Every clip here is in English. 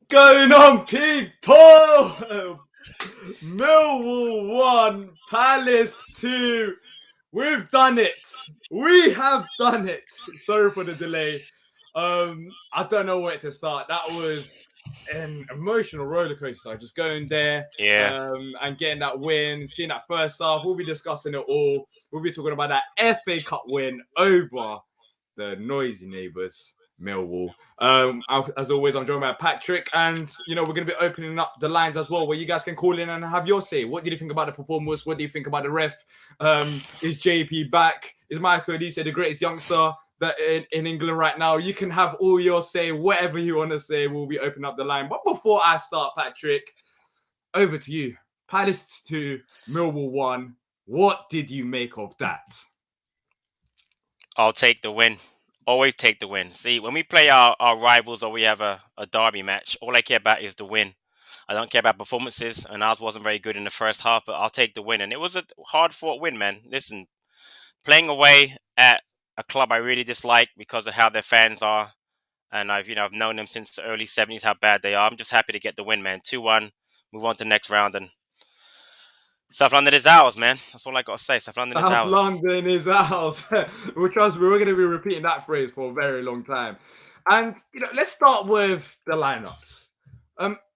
Going on, people? Millwall 1, Palace 2. We've done it. We have done it. Sorry for the delay. I don't know where to start. That was an emotional roller coaster. Just going there Yeah. and getting that win, seeing that first half. We'll be discussing it all. We'll be talking about that FA Cup win over the noisy neighbours, Millwall. As always, I'm joined by Patrick, and we're going to be opening up the lines as well, where you guys can call in and have your say. What did you think about the performance? What do you think about the ref? Is JP back? Is Michael Olise the greatest youngster that in England right now? You can have all your say, whatever you want to say. We'll be opening up the line. But before I start, Patrick, over to you. Palace 2, Millwall 1. What did you make of that? I'll take the win. Always take the win. See, when we play our rivals or we have a derby match, all I care about is the win. I don't care about performances, and ours wasn't very good in the first half, but I'll take the win. And it was a hard-fought win, man. Listen, playing away at a club I really dislike because of how their fans are, and I've known them since the early 70s, how bad they are. I'm just happy to get the win, man. 2-1, move on to the next round, and South London is ours, man. That's all I got to say. South London is South ours. London is ours. Well, trust me, we're going to be repeating that phrase for a very long time. And let's start with the lineups.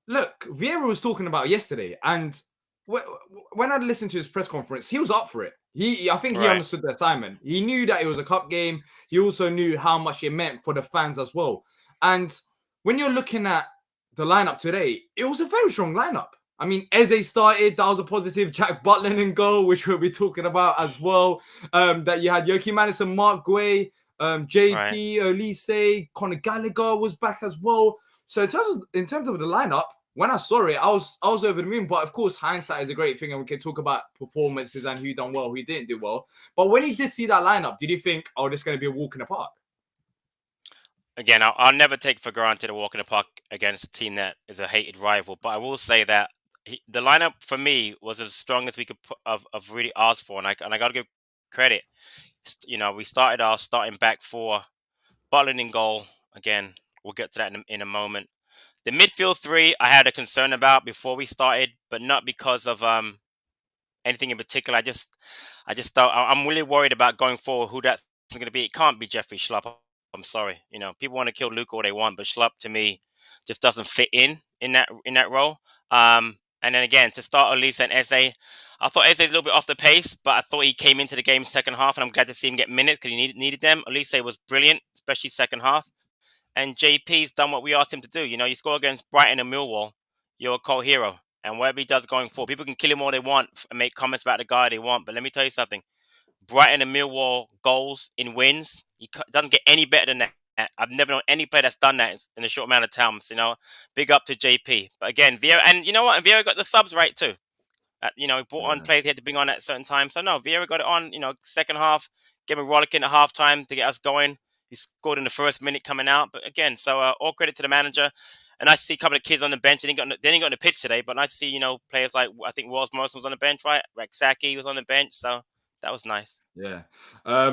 Look, Vieira was talking about yesterday, and when I listened to his press conference, he was up for it. I think he Right. understood the assignment. He knew that it was a cup game. He also knew how much it meant for the fans as well. And when you're looking at the lineup today, it was a very strong lineup. I mean, Eze started. That was a positive. Jack Butland in goal, which we'll be talking about as well. That you had Yoki Madison, Mark Guay, Right. JP, Olise, Conor Gallagher was back as well. So in terms of the lineup, when I saw it, I was over the moon. But of course, hindsight is a great thing, and we can talk about performances and who done well, who didn't do well. But when you did see that lineup, did you think, oh, this is going to be a walk in the park? Again, I'll never take for granted a walk in the park against a team that is a hated rival. But I will say that the lineup for me was as strong as we could of really asked for, and I got to give credit. We started our starting back four, Butland in goal. Again, we'll get to that in a moment. The midfield three, I had a concern about before we started, but not because of anything in particular. I just thought I'm really worried about going forward who that's going to be. It can't be Jeffrey Schlupp. I'm sorry. People want to kill Luke all they want, but Schlupp to me just doesn't fit in that role. And then again to start Elise and Eze, I thought Eze a little bit off the pace, but I thought he came into the game second half, and I'm glad to see him get minutes because he needed them. Elise was brilliant, especially second half. And JP's done what we asked him to do. You score against Brighton and Millwall, you're a cult hero. And whatever he does going forward, people can kill him all they want and make comments about the guy they want. But let me tell you something. Brighton and Millwall goals in wins, doesn't get any better than that. I've never known any player that's done that in a short amount of time. So, big up to JP. But again, Vieira, and you know what? And Vieira got the subs right too. He brought on Yeah. players he had to bring on at certain times. So no, Vieira got it on. Second half, gave him rollicking at halftime to get us going. He scored in the first minute coming out. But again, so all credit to the manager. And I see a couple of kids on the bench. They didn't got on the pitch today, but I see players like I think Wells Morrison was on the bench, right? Raksaki was on the bench, so that was nice. Yeah.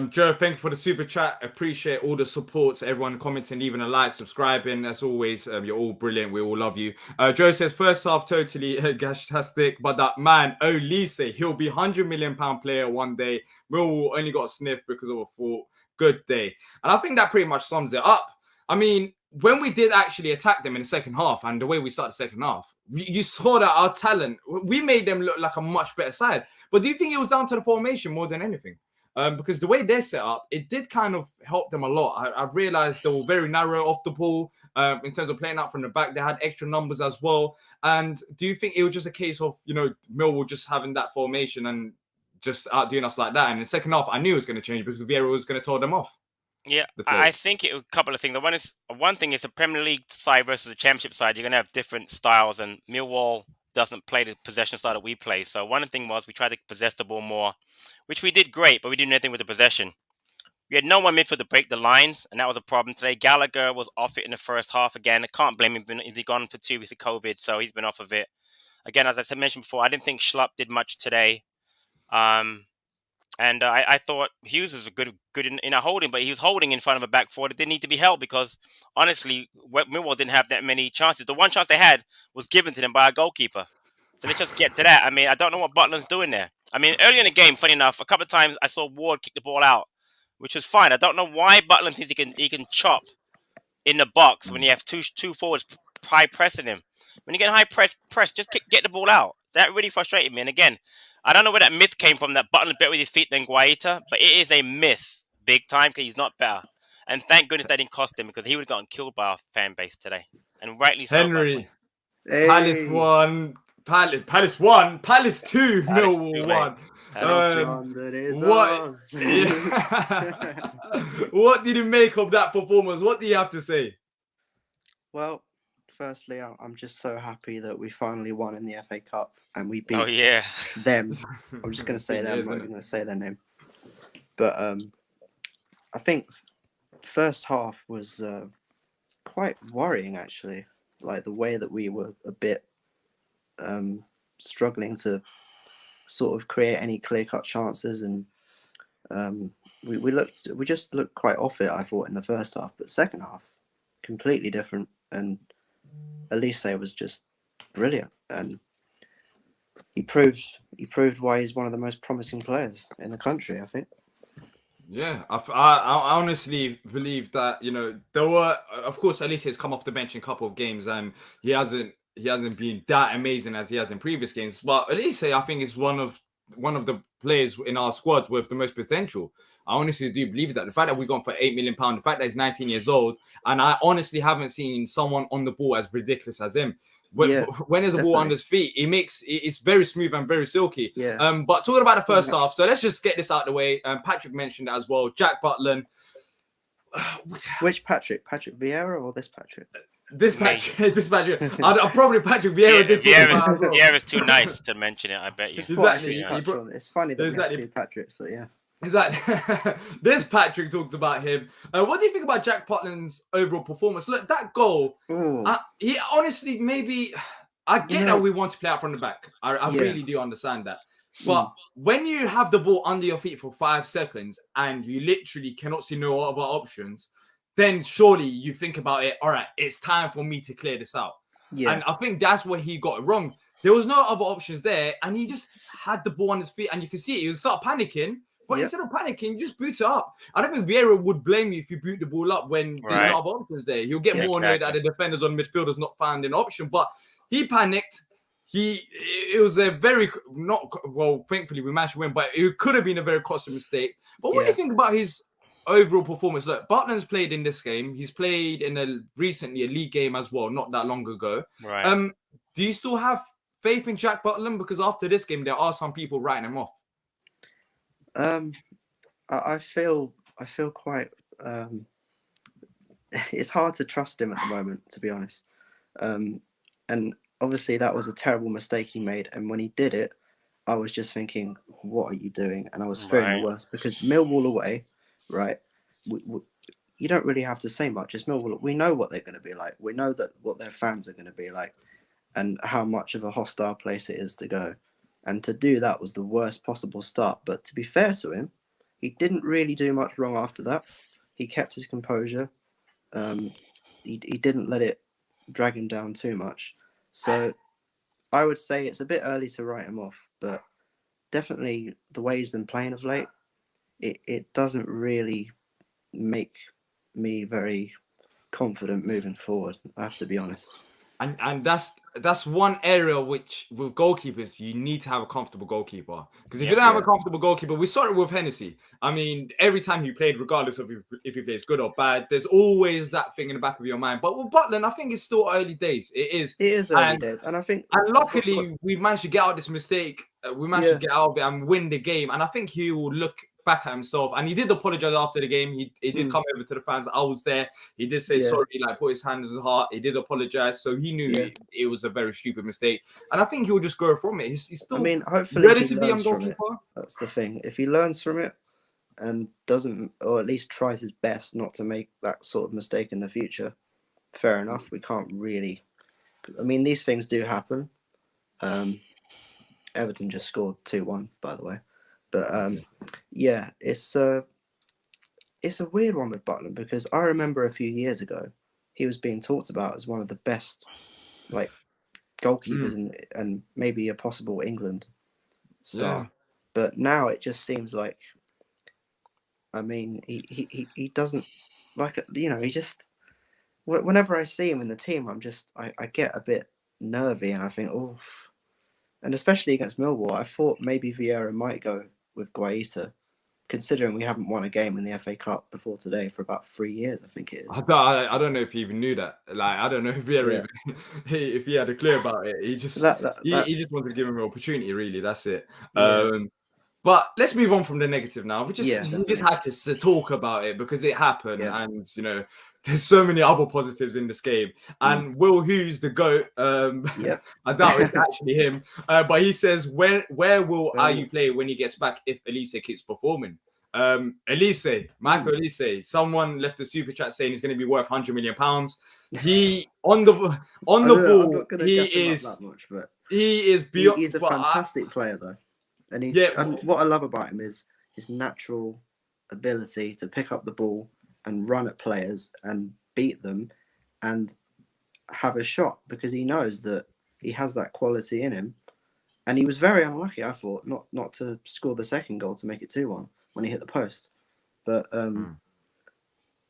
Joe, thank you for the super chat. Appreciate all the support. Everyone commenting, leaving a like, subscribing. As always, you're all brilliant. We all love you. Joe says, first half totally gastastic, but that man, Olise, he'll be £100 million player one day. Millwall only got sniffed because of a fault. Good day. And I think that pretty much sums it up. I mean, when we did actually attack them in the second half and the way we started the second half, you saw that our talent, we made them look like a much better side. But do you think it was down to the formation more than anything? Because the way they're set up, it did kind of help them a lot. I've realized they were very narrow off the ball in terms of playing out from the back. They had extra numbers as well. And do you think it was just a case of, Millwall just having that formation and just outdoing us like that? And in the second half, I knew it was going to change because Vieira was going to tell them off Yeah, the I players. think a couple of things. One thing is a Premier League side versus a Championship side. You're gonna have different styles, and Millwall doesn't play the possession style that we play. So one thing was we tried to possess the ball more, which we did great, but we didn't do anything with the possession. We had no one midfield to break the lines, and that was a problem today. Gallagher was off it in the first half again. I can't blame him. He's been gone for 2 weeks of COVID, so he's been off of it. Again, as I mentioned before, I didn't think Schlupp did much today. Um, And I thought Hughes was good in a holding, but he was holding in front of a back four that didn't need to be held because honestly, Millwall didn't have that many chances. The one chance they had was given to them by a goalkeeper. So let's just get to that. I mean, I don't know what Butland's doing there. I mean, early in the game, funny enough, a couple of times I saw Ward kick the ball out, which was fine. I don't know why Butland thinks he can chop in the box when you have two forwards high pressing him. When you get high press, just get the ball out. That really frustrated me. And again, I don't know where that myth came from that Butland better with his feet than Guaita, but it is a myth, big time, because he's not better. And thank goodness that didn't cost him because he would have gotten killed by our fan base today, and rightly so. Henry, Palace Hey, 1, Palace 1, Palace 2, Palace Millwall 2, 1. Palace 2. London is What? ours. Yeah. What did you make of that performance? What do you have to say? Well, firstly, I'm just so happy that we finally won in the FA Cup and we beat Oh yeah, them. I'm just going to say them. I'm not even going to say their name. But I think first half was quite worrying, actually. Like the way that we were a bit struggling to sort of create any clear-cut chances, and we just looked quite off it, I thought, in the first half. But second half, completely different, and Elise was just brilliant, and he proved why he's one of the most promising players in the country, I think. Yeah, I honestly believe that, there were, of course, Elise has come off the bench in a couple of games and he hasn't been that amazing as he has in previous games. But Elise, I think, is one of the players in our squad with the most potential. I honestly do believe that. The fact that we got for £8 million, the fact that he's 19 years old, and I honestly haven't seen someone on the ball as ridiculous as him. When there's a ball under his feet, it's very smooth and very silky. Yeah. But talking about the first half, so let's just get this out of the way. Patrick mentioned that as well. Jack Butland. Which Patrick? Patrick Vieira or this Patrick? This Patrick. I'm probably Patrick Vieira. Vieira's too nice to mention it. I bet you. Exactly. It's funny that we have two Patricks, but yeah. Exactly. This Patrick talked about him. What do you think about Jack Butland's overall performance? Look, that goal. He honestly, maybe I get that we want to play out from the back. I really do understand that. But when you have the ball under your feet for 5 seconds and you literally cannot see no other options, then surely you think about it. All right, it's time for me to clear this out. Yeah. And I think that's where he got it wrong. There was no other options there, and he just had the ball on his feet, and you can see it. He would start panicking. But instead of panicking, you just boot it up. I don't think Vieira would blame you if you boot the ball up when there's no other options there. He'll get more annoyed that the defenders on midfielders not found an option. But he panicked. It was a very thankfully we managed to win, but it could have been a very costly mistake. But what do you think about his overall performance? Look, Butland's played in this game. He's played in recently a league game as well, not that long ago. Right. Do you still have faith in Jack Butland? Because after this game, there are some people writing him off. I feel quite. It's hard to trust him at the moment, to be honest. And obviously, that was a terrible mistake he made. And when he did it, I was just thinking, "What are you doing?" And I was fearing the worst because Millwall away, right? You don't really have to say much. It's Millwall. We know what they're going to be like. We know what their fans are going to be like, and how much of a hostile place it is to go. And to do that was the worst possible start. But to be fair to him, he didn't really do much wrong after that. He kept his composure. He didn't let it drag him down too much. So I would say it's a bit early to write him off. But definitely the way he's been playing of late, it doesn't really make me very confident moving forward, I have to be honest. And that's one area which with goalkeepers you need to have a comfortable goalkeeper, because if you don't have a comfortable goalkeeper, we saw it with Hennessy. I mean, every time he played, regardless of if he plays good or bad, there's always that thing in the back of your mind. But with Butland, I think it's still early days. It is early days, and I think, and luckily we managed to get out this mistake. We managed to get out of it and win the game. And I think he will look back at himself, and he did apologize after the game. He did come over to the fans. I was there. He did say sorry, like put his hand in his heart. He did apologize, so he knew it was a very stupid mistake, and I think he'll just go from it. He's still, hopefully, relatively young goalkeeper. That's the thing. If he learns from it and doesn't, or at least tries his best not to make that sort of mistake in the future, fair enough. We can't really. I mean, these things do happen. Everton just scored 2-1, by the way. But yeah, it's a weird one with Butland, because I remember a few years ago he was being talked about as one of the best like goalkeepers and maybe a possible England star. Yeah. But now it just seems like, I mean, he doesn't, like, you know, he just, whenever I see him in the team, I get a bit nervy, and I think, oof. And especially against Millwall, I thought maybe Vieira might go with Guaita, considering we haven't won a game in the FA Cup before today for about 3 years, I think it is. I don't know if he even knew that. Like, I don't know if Vieira if he had a clue about it. He just he just wanted to give him an opportunity. Really, that's it. Yeah. But let's move on from the negative now. We just definitely. had to talk about it because it happened, Yeah. and you know, there's so many other positives in this game. And Will Hughes, the GOAT, Yep. I doubt it's actually him, but he says, where will Ayew play when he gets back if Elise keeps performing? Michael Elise, someone left a super chat saying he's going to be worth £100 million. He on the ball. I'm not gonna guess him up that much, but he is beyond. He's a fantastic player, though, and and what I love about him is his natural ability to pick up the ball and run at players and beat them, and have a shot, because he knows that he has that quality in him. And he was very unlucky, I thought, not to score the second goal to make it 2-1 when he hit the post. But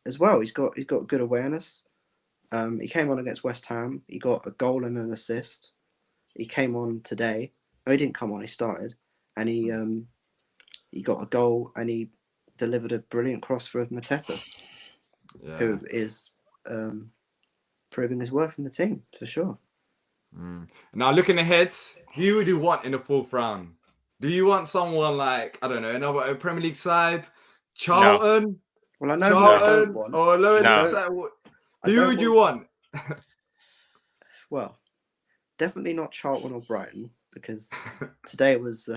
as well, he's got good awareness. He came on against West Ham. He got a goal and an assist. He came on today. No, he didn't come on. He started, and he got a goal, and he delivered a brilliant cross for Mateta, who is proving his worth in the team for sure. Now, looking ahead, who would you want in the fourth round? Do you want someone like, I don't know, another Premier League side, Charlton? No. Well, I know Charlton or lower league side. Who would you want? Well, definitely not Charlton or Brighton, because today was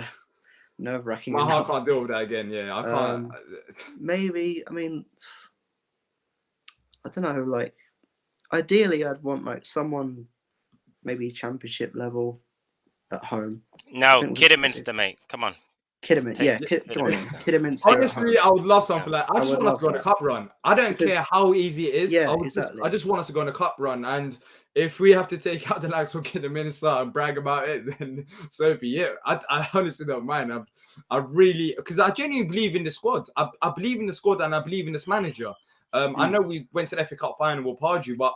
nerve-wracking. My heart can't deal with that again. Yeah, I can't. Maybe, I mean, I don't know. Like, ideally, I'd want like someone maybe Championship level at home. No, Kidderminster, mate. Come on. Kidderminster, yeah, Kidderminster. Honestly, I would love something like. I just want us to go on a cup run. I don't care how easy it is. Yeah, I just want us to go on a cup run, and if we have to take out the likes of Kidderminster and brag about it, then so be it. I honestly don't mind. I really, because I genuinely believe in the squad. I believe in the squad, and I believe in this manager. I know we went to the FA Cup final with Pardew, but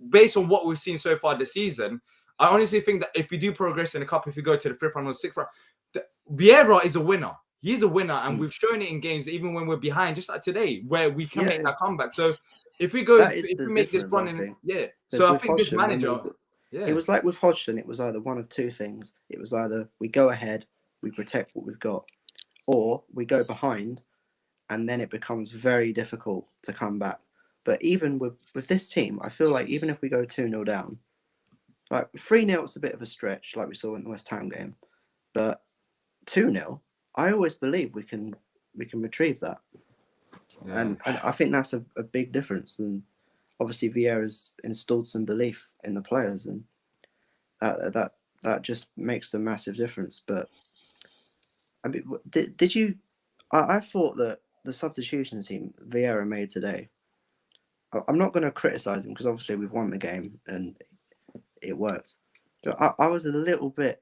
based on what we've seen so far this season, I honestly think that if we do progress in the cup, if we go to the fifth round or sixth round, Vieira is a winner. He's a winner, and we've shown it in games, even when we're behind, just like today, where we can make that comeback. So if we go, if we make this run in, so I think this manager, it was like with Hodgson, it was either one of two things. It was either we go ahead, we protect what we've got, or we go behind, and then it becomes very difficult to come back. But even with this team, I feel like even if we go 2-0 down, like 3-0, it's a bit of a stretch, like we saw in the West Ham game. But 2-0, I always believe we can retrieve that. Yeah. And I think that's a big difference. And obviously Vieira's installed some belief in the players, and that just makes a massive difference. But I mean, did you? I thought that the substitution team Vieira made today, I'm not going to criticize him because obviously we've won the game and it works. But I was a little bit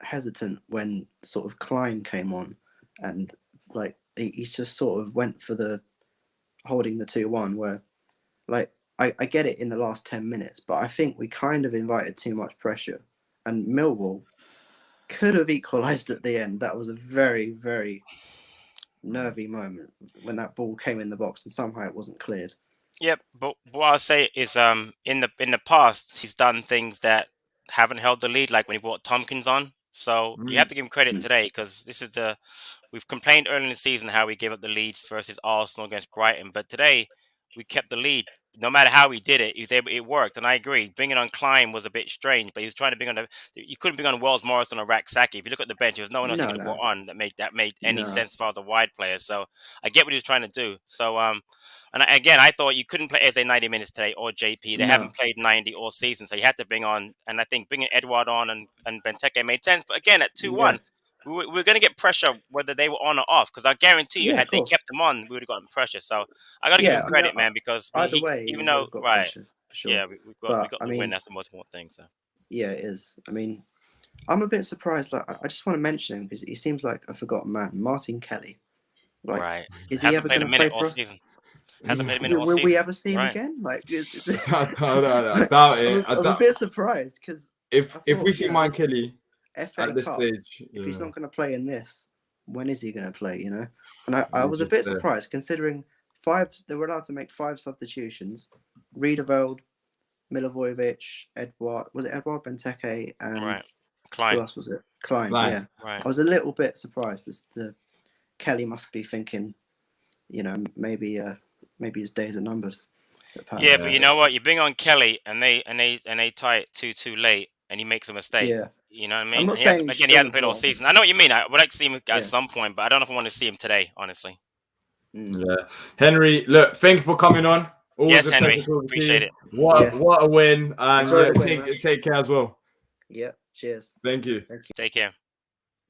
hesitant when sort of Klein came on, and like he just sort of went for the holding the 2-1, where like I get it in the last 10 minutes, but I think we kind of invited too much pressure, and Millwall could have equalised at the end. That was a very, very nervy moment when that ball came in the box and somehow it wasn't cleared. Yep, but what I'll say is in the past he's done things that haven't held the lead, like when he brought Tompkins on. So you have to give him credit today, because we've complained early in the season how we gave up the leads versus Arsenal against Brighton, but today we kept the lead no matter how he did it, it worked. And I agree. Bringing on Klein was a bit strange, but he was trying to bring on you couldn't bring on Wells Morrison or Raksaki. If you look at the bench, there was no one else you could have brought on that made any sense as far as a wide player. So I get what he was trying to do. So again, I thought you couldn't play Eze 90 minutes today or JP. They haven't played 90 all season, so you had to bring on. And I think bringing Edouard on and Benteke made sense. But again, at 2-1. We're going to get pressure whether they were on or off, because I guarantee you, had they kept them on, we would have gotten pressure. So I got to give him credit, man, because either way, even though pressure, for sure. yeah, we got the win. That's the most important thing. So yeah, it is. I mean, I'm a bit surprised. Like, I just want to mention him because he seems like a forgotten man, Martin Kelly. Like, is he ever going to play for us? Hasn't played a minute all Will season. we ever see him again? Like, I doubt it. I'm a bit surprised because if we see Martin Kelly FA at this Cup, stage, if he's not going to play in this, when is he going to play? You know, and I was a bit surprised considering they were allowed to make 5 substitutions: Riedewald, Milivojevic, Edouard Benteke, and Klein. Who else was it? Klein. Yeah, I was a little bit surprised as to Kelly must be thinking, you know, maybe his days are numbered. Yeah, but you know what? You bring on Kelly and they tie it too late, and he makes a mistake. Yeah. You know what I mean? I'm not saying he hasn't played all season. I know what you mean. I would like to see him at some point, but I don't know if I want to see him today, honestly. Yeah. Henry, look, thank you for coming on. Yes, Henry. Appreciate it. What a win. And take care as well. Yeah. Cheers. Thank you. Take care.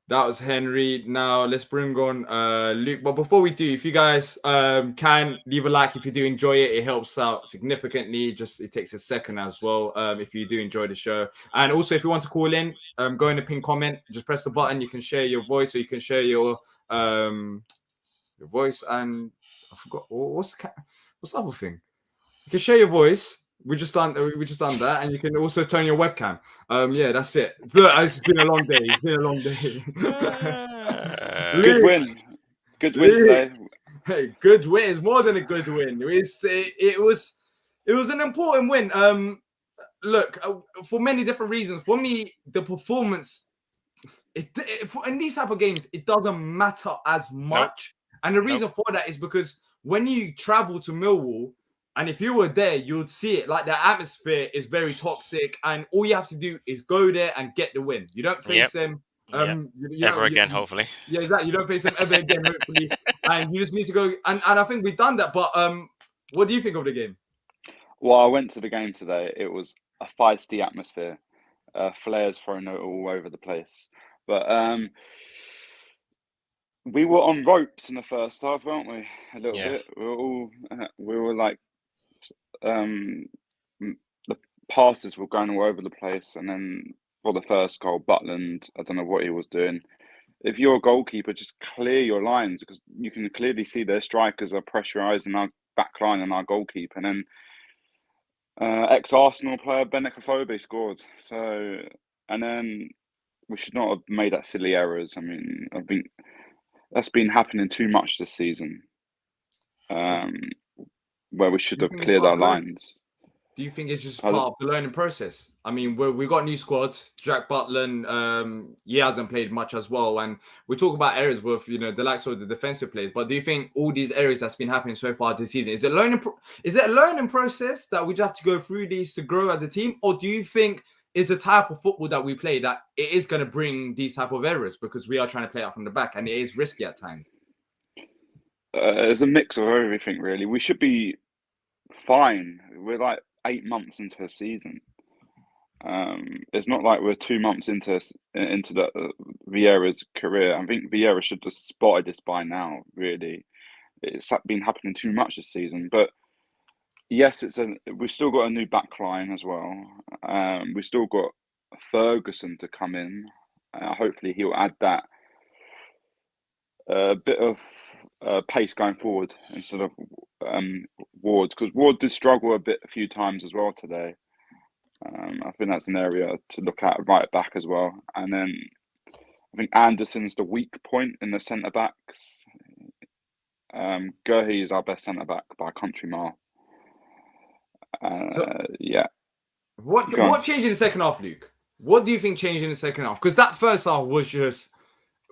That was Henry. Now let's bring on Luke. But before we do, if you guys can leave a like if you do enjoy it, it helps out significantly. Just it takes a second as well. If you do enjoy the show, and also if you want to call in, go in the pin comment. Just press the button. You can share your voice, or you can share your voice. And I forgot what's the other thing. You can share your voice. We just done that, and you can also turn your webcam. Yeah, that's it. Look, it's been a long day. It's been a long day. Good win. Good win today. Hey, good win. It's more than a good win. It was an important win. Look, for many different reasons. For me, the performance. In these type of games, it doesn't matter as much, and the reason for that is because when you travel to Millwall. And if you were there, you would see it. Like, the atmosphere is very toxic, and all you have to do is go there and get the win. You don't face them ever again, hopefully. Yeah, exactly. You don't face them ever again, hopefully. And you just need to go. And I think we've done that. But what do you think of the game? Well, I went to the game today. It was a feisty atmosphere. Flares thrown all over the place. But we were on ropes in the first half, weren't we? A little bit. We were like. The passes were going all over the place, and then for the first goal, Butland, I don't know what he was doing. If you're a goalkeeper, just clear your lines, because you can clearly see their strikers are pressurising our back line and our goalkeeper. And then ex-Arsenal player Benekophobe scored. So, and then we should not have made that silly errors. I mean, that's been happening too much this season. Where we should have cleared our lines. Do you think it's just part of the learning process? I mean, we got a new squad. Jack Butland, he hasn't played much as well. And we talk about areas with, you know, the likes of the defensive players. But do you think all these areas that's been happening so far this season, is it a learning process that we just have to go through these to grow as a team? Or do you think it's the type of football that we play that it is going to bring these type of errors because we are trying to play out from the back and it is risky at times? It's a mix of everything, really. We should be fine. We're like 8 months into a season. It's not like we're 2 months into Vieira's career. I think Vieira should have spotted this by now, really. It's been happening too much this season. But yes, we've still got a new back line as well. We've still got Ferguson to come in. Hopefully he'll add that bit of pace going forward instead of Ward, because Ward did struggle a few times as well today. I think that's an area to look at right back as well. And then I think Anderson's the weak point in the centre backs. Guehi is our best centre back by a country mile. Yeah. What changed in the second half, Luke? What do you think changed in the second half? Because that first half was just,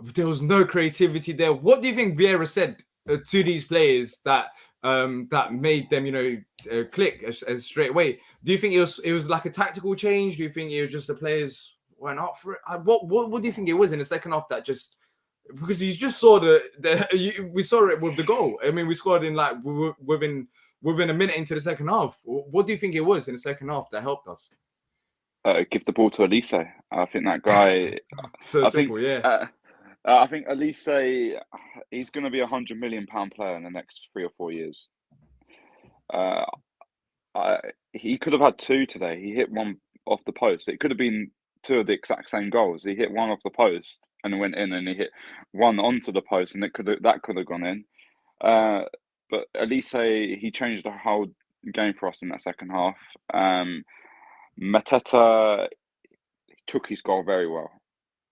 there was no creativity there. What do you think Vieira said to these players that that made them, click straight away. Do you think it was like a tactical change? Do you think it was just the players went up for it? What do you think it was in the second half that just, because you just saw we saw it with the goal. I mean, we scored in like within a minute into the second half. What do you think it was in the second half that helped us? Give the ball to Elise. I think that guy. So simple, yeah. I think Elise, he's going to be £100 million player in the next 3 or 4 years. He could have had 2 today. He hit one off the post. It could have been 2 of the exact same goals. He hit one off the post and went in, and he hit one onto the post, and that could have gone in. But Elise, he changed the whole game for us in that second half. Mateta took his goal very well.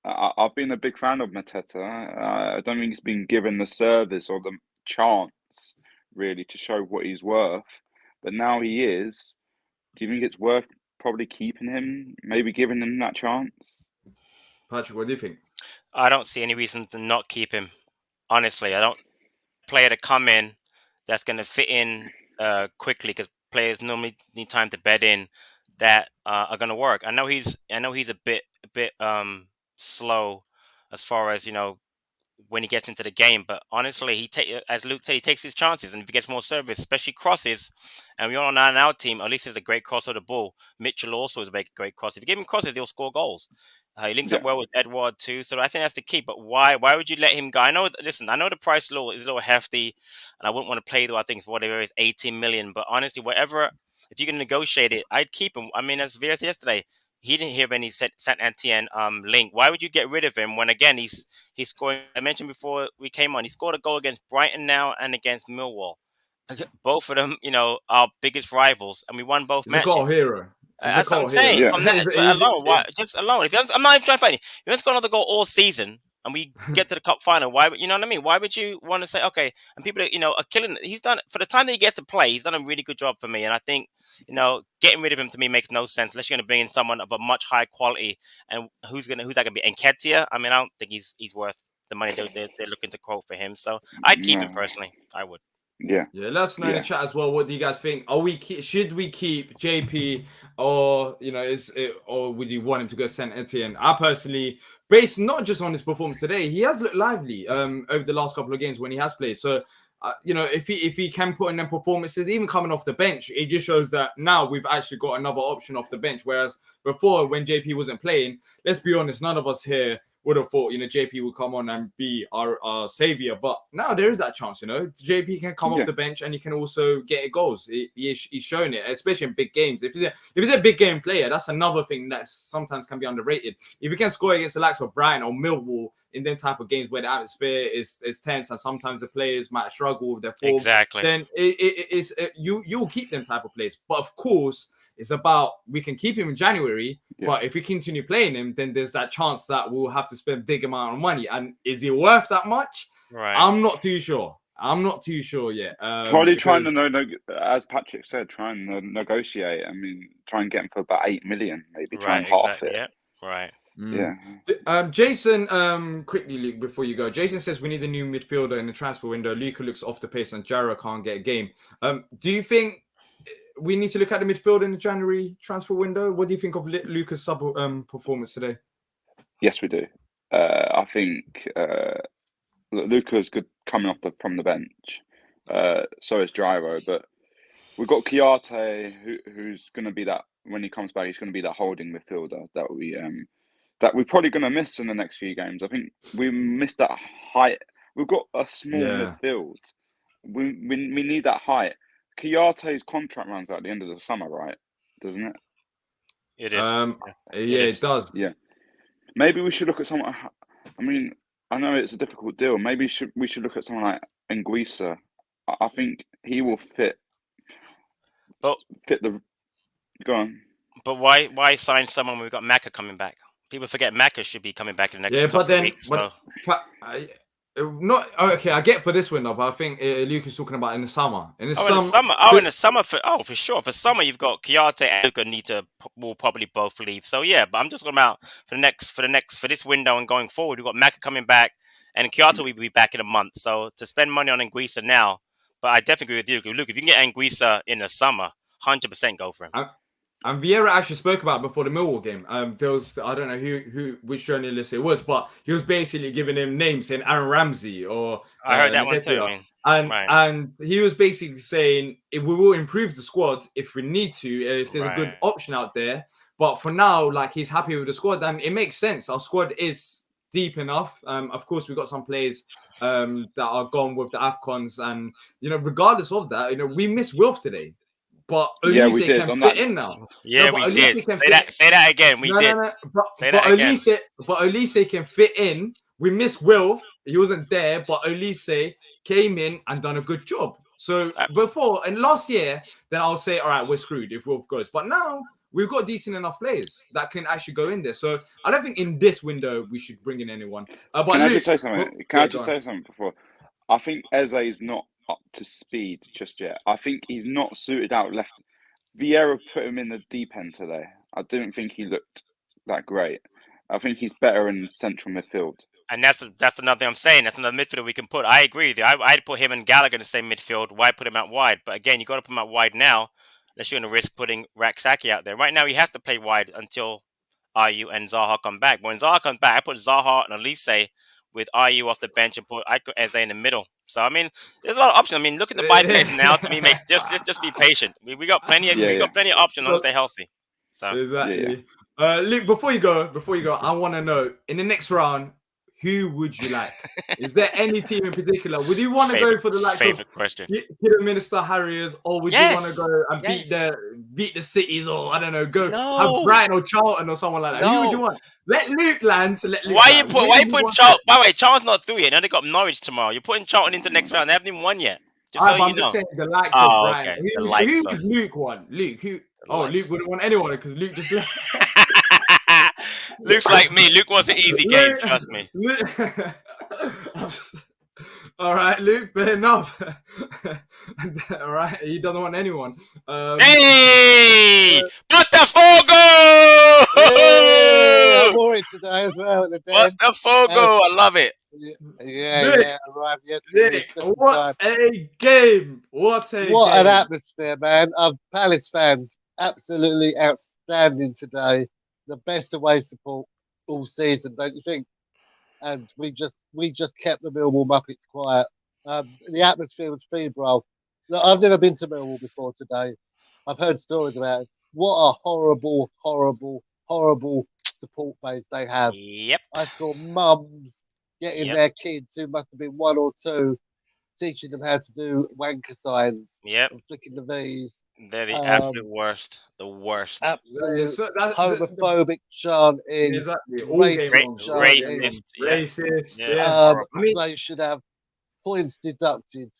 I've been a big fan of Mateta. I don't think he's been given the service or the chance really to show what he's worth. But now he is. Do you think it's worth probably keeping him, maybe giving him that chance? Patrick, what do you think? I don't see any reason to not keep him. Honestly, I don't player to come in that's going to fit in quickly, because players normally need time to bed in that are going to work. I know he's a bit slow as far as when he gets into the game, but honestly, as Luke said, he takes his chances, and if he gets more service, especially crosses, and we all know in our team, at least there's a great cross of the ball. Mitchell also is a great cross. If you give him crosses, he'll score goals. He links up well with Edward too, so I think that's the key. But why would you let him go? I know the price law is a little hefty, and I wouldn't want to play though. I think it's whatever is 18 million. But honestly, if you can negotiate it, I'd keep him. I mean, as Veers yesterday, he didn't hear of any Saint Etienne link. Why would you get rid of him when, again, he's scoring? I mentioned before we came on, he scored a goal against Brighton now and against Millwall. Both of them, our biggest rivals, and we won both matches. He's a goal hero. That's what I'm saying. Yeah. From that alone, why? Just alone. I'm not even trying to find it. If you want to score another goal all season, and we get to the cup final, why? You know what I mean? Why would you want to say, okay? And people, are killing. He's done, for the time that he gets to play. He's done a really good job for me, and I think, getting rid of him to me makes no sense unless you're going to bring in someone of a much higher quality. And who's that going to be? Nketiah? I mean, I don't think he's worth the money they're looking to quote for him. So I'd keep him personally. I would. Yeah. Let us know in the chat as well. What do you guys think? Should we keep JP, or or would you want him to go Saint Etienne? I personally, based not just on his performance today, he has looked lively over the last couple of games when he has played. So if he can put in them performances, even coming off the bench, it just shows that now we've actually got another option off the bench. Whereas before, when JP wasn't playing, let's be honest, none of us here would have thought, JP would come on and be our savior. But now there is that chance, JP can come off the bench and he can also get goals. He's shown it, especially in big games. If he's a big game player, that's another thing that sometimes can be underrated. If he can score against the likes of Brighton or Millwall in them type of games where the atmosphere is tense and sometimes the players might struggle with their form, exactly, then you'll keep them type of players. But of course, it's about, we can keep him in January, but if we continue playing him, then there's that chance that we'll have to spend a big amount of money. And is he worth that much? Right. I'm not too sure yet. Probably trying to as Patrick said, try and negotiate. I mean, try and get him for about 8 million, maybe try and half it. Yeah. Right. Yeah. Jason, quickly, Luke, before you go, Jason says we need a new midfielder in the transfer window. Luka looks off the pace and Jaro can't get a game. Do you think we need to look at the midfield in the January transfer window? What do you think of Luka's performance today? Yes, we do. I think Luka's good coming from the bench. So is Gyro, but we've got Chiarte, who's going to be that, when he comes back, he's going to be that holding midfielder that we're probably going to miss in the next few games. I think we missed that height. We've got a small midfield. We need that height. Chiarte's contract runs out at the end of the summer, right? Doesn't it? It is. It does. Yeah. Maybe we should look at someone. I mean, I know it's a difficult deal. Maybe we should look at someone like Anguissa. I think he will fit. But the. Go on. But why sign someone when we've got Maka coming back? People forget Maka should be coming back in the next couple of weeks. Not okay. I get for this window, but I think Luke is talking about in the summer. In the summer, for sure. For summer, you've got Chiarte and Luka will probably both leave. So yeah, but I'm just talking about for this window and going forward. We've got Maka coming back, and Chiarte will be back in a month. So to spend money on Anguissa now, But I definitely agree with you. Look, if you can get Anguissa in the summer, 100% go for him. And Vieira actually spoke about it before the Millwall game. There was, I don't know which journalist it was, but he was basically giving him names, saying Aaron Ramsey or I heard that one too. And he was basically saying we will improve the squad if we need to, if there's a good option out there. But for now, like, he's happy with the squad, and it makes sense. Our squad is deep enough. Of course, we've got some players that are gone with the AFCONs, and regardless of that, we miss Wilf today. But Olise can fit in now. Yeah, we did. Say that again. We did. No. But Olise can fit in. We missed Wilf. He wasn't there, but Olise came in and done a good job. So before and last year, then I'll say, all right, we're screwed if Wilf goes. But now we've got decent enough players that can actually go in there. So I don't think in this window we should bring in anyone. But can I just say something? Can I just say something before? I think Eze is not up to speed just yet. I think he's not suited out left. Vieira put him in the deep end today. I didn't think he looked that great. I think he's better in central midfield. And that's another thing I'm saying. That's another midfielder we can put. I agree with you. I'd put him and Gallagher in the same midfield. Why put him out wide? But again, you got to put him out wide now, unless you're going to risk putting Raksaki out there. Right now, he has to play wide until Ayew and Zaha come back. When Zaha comes back, I put Zaha and Olise with Ayew off the bench and put Eze in the middle. So I mean, there's a lot of options. I mean, look at the bye players now. To me, makes just be patient. We got plenty of options once they're healthy. So exactly. Luke, before you go, I want to know in the next round, who would you like? Is there any team in particular? Would you want to go for the likes of Kidderminster Harriers, or would you want to go and beat the cities, or I don't know, have Brighton or Charlton or someone like that? Who would you want? Let Luke land. Why you putting Charlton? By the way, Charlton's not through yet. Now they got Norwich tomorrow. You're putting Charlton into the next round. They haven't even won yet. I'm just saying the likes of Brighton. Okay. Who would Luke want? Luke wouldn't want anyone because Luke just left. Luke's like me. Luke wants an easy game. Trust me. All right, Luke. Fair enough. All right, he doesn't want anyone. Hey, Botafogo! I'm worried today as well. Botafogo, I love it. Yeah. Arrived yesterday. What a game! What an atmosphere, man! Palace fans, absolutely outstanding today. The best away support all season, don't you think? And we just kept the Millwall Muppets quiet. The atmosphere was febrile. Look, I've never been to Millwall before today. I've heard stories about it. What a horrible, horrible, horrible support base they have. Yep. I saw mums getting their kids, who must have been 1 or 2, teaching them how to do wanker signs. Yep. And flicking the V's. They're the absolute worst. The worst. Absolute homophobic chanting. Exactly. Racist. Yeah. They should have points deducted.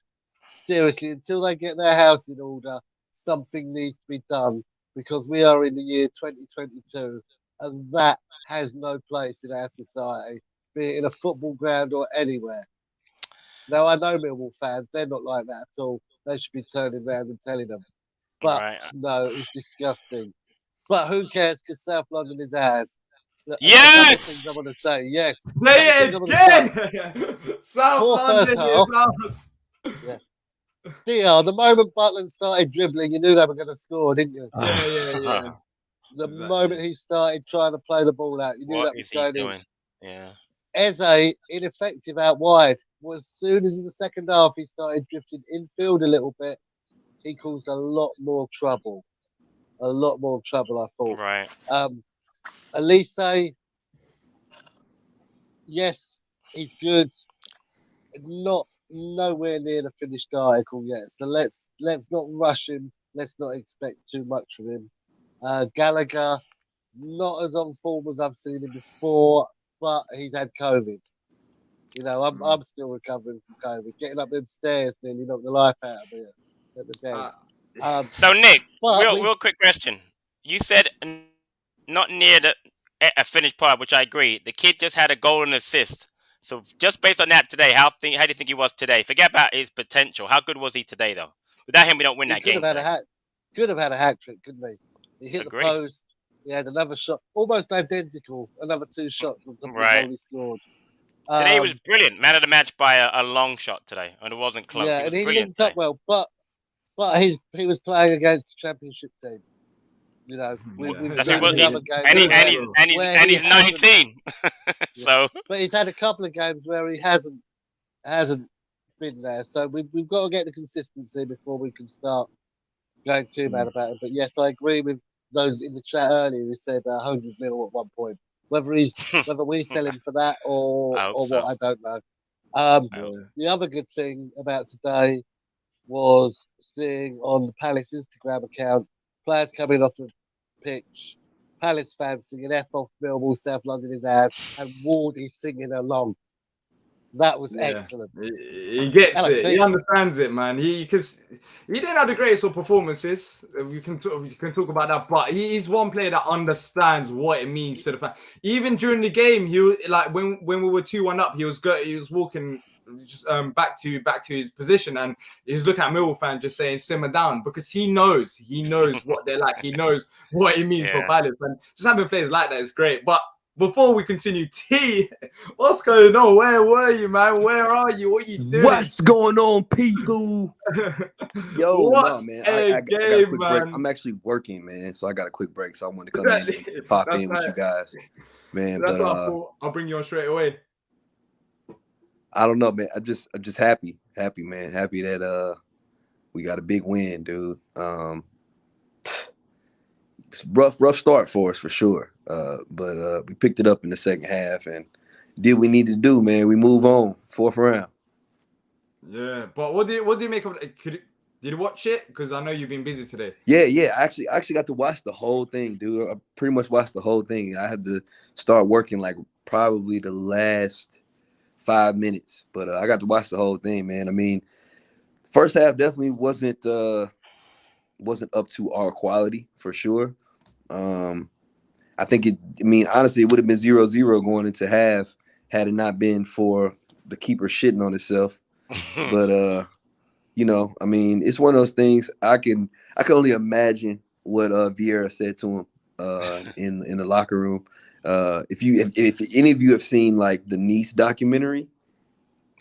Seriously, until they get their house in order, something needs to be done, because we are in the year 2022, and that has no place in our society, be it in a football ground or anywhere. Now, I know Millwall fans, they're not like that at all. They should be turning around and telling them. But no, it's disgusting. But who cares, because South London is ours. Yes! Things I want to say, yes. Say it again! South London is ours. Yeah. DR, the moment Butland started dribbling, you knew they were going to score, didn't you? Yeah. The moment he started trying to play the ball out, you knew that was going in. Yeah. Eze, ineffective out wide. Well, as soon as in the second half he started drifting infield a little bit, he caused a lot more trouble. I thought. Right. Olise, yes, he's good. Nowhere near the finished article yet. So let's not rush him. Let's not expect too much from him. Gallagher, not as on form as I've seen him before, but he's had COVID. You know, I'm still recovering from COVID. Getting up them stairs nearly knocked the life out of me at the game. So Nick, real quick question. You said not near a finished product, which I agree. The kid just had a goal and assist. So just based on that today, how do you think he was today? Forget about his potential. How good was he today, though? Without him, we don't win that game. Could have had a hat trick, couldn't he? He hit the post. He had another shot, almost identical. Another 2 shots from the goal he scored. Today was brilliant. Man of the match by a long shot today, and it wasn't close. Yeah, He was and he brilliant linked today. up well, but he was playing against the championship team. You know, we've That's seen what in he's, other games and he's 19. So, but he's had a couple of games where he hasn't been there. So we've got to get the consistency before we can start going too mad about it. But yes, I agree with those in the chat earlier who said 100 mil at one point. Whether we sell him for that or what, I don't know. The other good thing about today was seeing on the Palace Instagram account players coming off the pitch, Palace fans singing F off Millwall, South London is ours, and Wardy singing along. That was excellent. He gets it. He understands it, man. He didn't have the greatest of performances. You can talk about that, but he's one player that understands what it means to the fan. Even during the game, he was like when we were 2-1 up, he was walking just back to his position, and he was looking at Millwall fans just saying simmer down, because he knows what they're like. He knows what it means for Palace, and just having players like that is great. But before we continue, T, what's going on? Where were you, man? Where are you? What are you doing? What's going on, people? Yo, no, man. I got a quick break. I'm actually working, man, so I got a quick break. So I wanted to come in and pop in with you guys, man. That's what I thought. I'll bring you on straight away. I don't know, man. I'm just happy, man. Happy that we got a big win, dude. It's rough start for us for sure. But we picked it up in the second half and did what we needed to do, man. We move on, 4th round. Yeah, but what do you make of it? Did you watch it? Because I know you've been busy today. Yeah. I actually got to watch the whole thing, dude. I pretty much watched the whole thing. I had to start working like probably the last 5 minutes, but I got to watch the whole thing, man. I mean, first half definitely wasn't up to our quality for sure. I think honestly, it would have been 0-0 going into half had it not been for the keeper shitting on himself. But I mean, it's one of those things. I can only imagine what Vieira said to him in the locker room. If any of you have seen like the Nice documentary,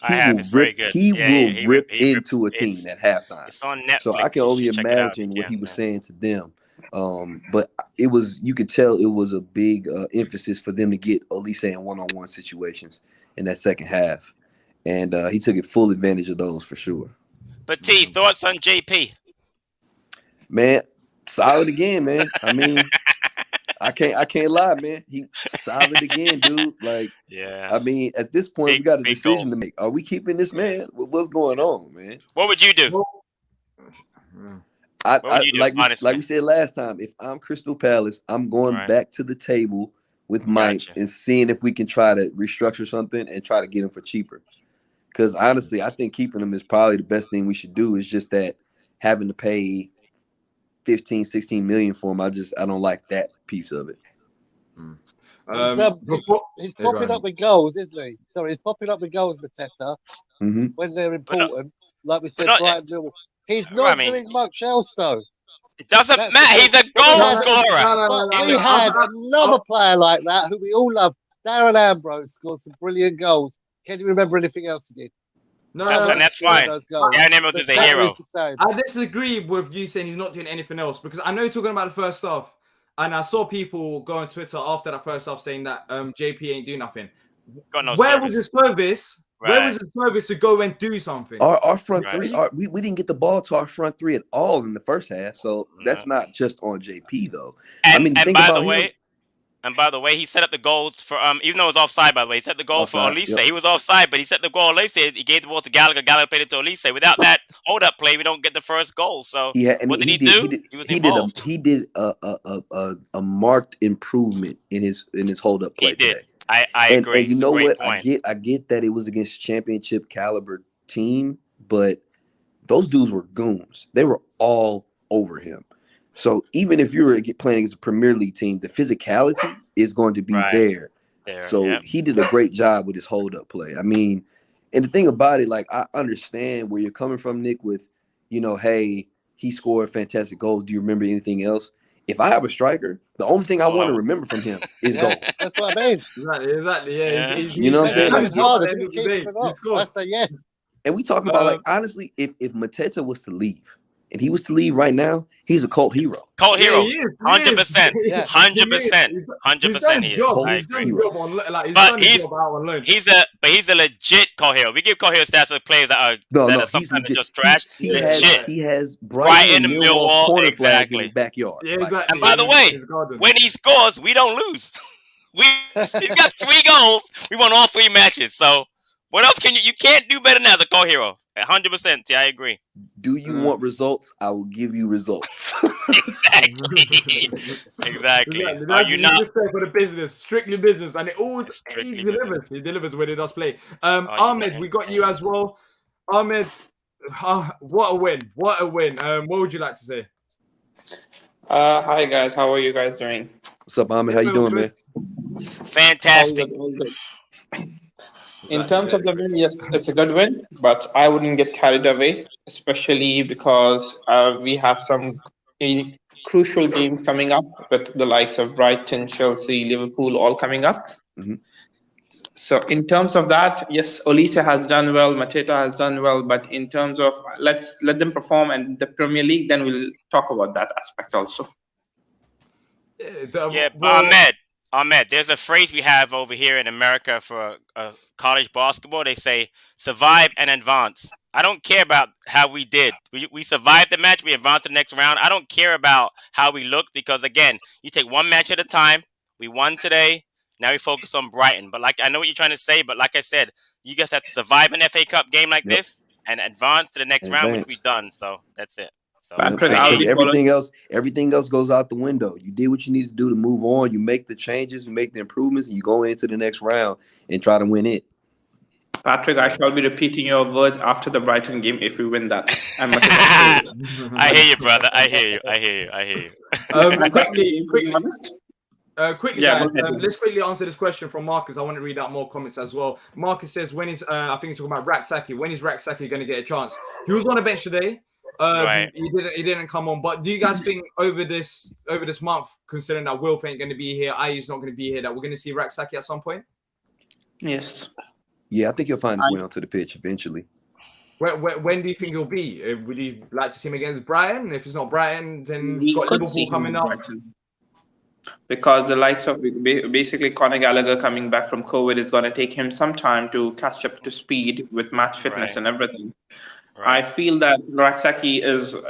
he will rip into a team at halftime. It's on Netflix. So I can only imagine what he was saying to them. But you could tell it was a big emphasis for them to get Olise in one-on-one situations in that second half. And he took full advantage of those for sure. But T, thoughts on JP? Man, solid again, man. I mean, I can't lie, man. He solid again, dude. Like, I mean, at this point, we got a decision to make. Are we keeping this man? What's going on, man? What would you do? Like we said last time, if I'm Crystal Palace, I'm going back to the table with Mike and seeing if we can try to restructure something and try to get him for cheaper. Because honestly, I think keeping him is probably the best thing we should do. It's just that having to pay 15, 16 million for him, I don't like that piece of it. He's popping up with goals, isn't he? Sorry, he's popping up with goals, Mateta, when they're important. Like we said, Brighton Millwall. He's not doing much else, though. It doesn't matter. He's a goal scorer. We had another player like that who we all love. Darren Ambrose scored some brilliant goals. Can you remember anything else he did? No, that's fine. Darren Ambrose is a hero. I disagree with you saying he's not doing anything else, because I know you're talking about the first half, and I saw people go on Twitter after that first half saying that JP ain't doing nothing. Where was his service? Where was his service to go and do something? Our front three, we didn't get the ball to our front three at all in the first half, so that's not just on JP though. And by the way, he set up the goals for even though it was offside. By the way, he set the goal for Olise. Yep. He was offside, but he set the goal. Olise, he gave the ball to Gallagher. Gallagher played it to Olise. Without that hold-up play, we don't get the first goal. So what did he do? He was involved. He did a marked improvement in his hold-up play. He did. Today. I agree. And you know what? I get that it was against championship caliber team, but those dudes were goons. They were all over him. So even if you're playing against a Premier League team, the physicality is going to be there. So he did a great job with his hold-up play. I mean, and the thing about it, like, I understand where you're coming from, Nick, with, hey, he scored fantastic goals. Do you remember anything else? if I have a striker, the only thing I want to remember from him is goals. That's what I mean. Exactly. Yeah. You know what I'm saying? Like, Harder, at the end of the day, he scored. I say yes. And we talk about, like, honestly, if Mateta was to leave, and he was to leave right now, he's a cult hero. Cult hero, Yeah, 100%, Yeah. 100%, 100%. He is. I agree. He's a legit cult hero. We give cult hero stats to players that are sometimes just trash. He has Brighton and Millwall corner flags in his backyard. Yeah, exactly. And by the way, when he scores, we don't lose. He's got 3 goals. We won all 3 matches. So what else can you can't do better than as a cult hero? 100%. Yeah, I agree. Do you want results? I will give you results. Exactly. Are you not just for the business, strictly business, and he delivers. He delivers when he does play. Ahmed, we got you as well. Ahmed, what a win! What a win! What would you like to say? Hi guys, how are you guys doing? What's up, Ahmed? How you doing, man? Fantastic. All good. In terms of the win, yes, it's a good win, but I wouldn't get carried away, especially because we have some crucial games coming up with the likes of Brighton, Chelsea, Liverpool, all coming up. Mm-hmm. So in terms of that, yes, Olise has done well, Mateta has done well, but in terms of let's let them perform and the Premier League, then we'll talk about that aspect also. Yeah, Ahmed, there's a phrase we have over here in America for college basketball. They say survive and advance. I don't care about how we did. We survived the match. We advanced to the next round. I don't care about how we looked because, again, you take one match at a time. We won today. Now we focus on Brighton. But I know what you're trying to say. But like I said, you guys have to survive an FA Cup game like this and advance to the next round, which we've done. So that's it. So everything else goes out the window. You did what you need to do to move on. You make the changes, you make the improvements, and you go into the next round and try to win it. Patrick, I shall be repeating your words after the Brighton game if we win that. I hear you, brother. I hear you. Quickly, guys, let's quickly answer this question from Marcus. I want to read out more comments as well. Marcus says, when is I think he's talking about Raksaki. When is Raksaki going to get a chance? He was on the bench today. Right. He didn't come on. But do you guys think over this month, considering that Wilf ain't going to be here, Ayu's not going to be here, that we're going to see Raksaki at some point? Yes. Yeah, I think he'll find his way onto the pitch eventually. When do you think he'll be? Would you like to see him against Brighton? If it's not Brighton, then we've got Liverpool coming up. Because the likes of basically Conor Gallagher coming back from COVID is going to take him some time to catch up to speed with match fitness and everything. Right. I feel that Raksaki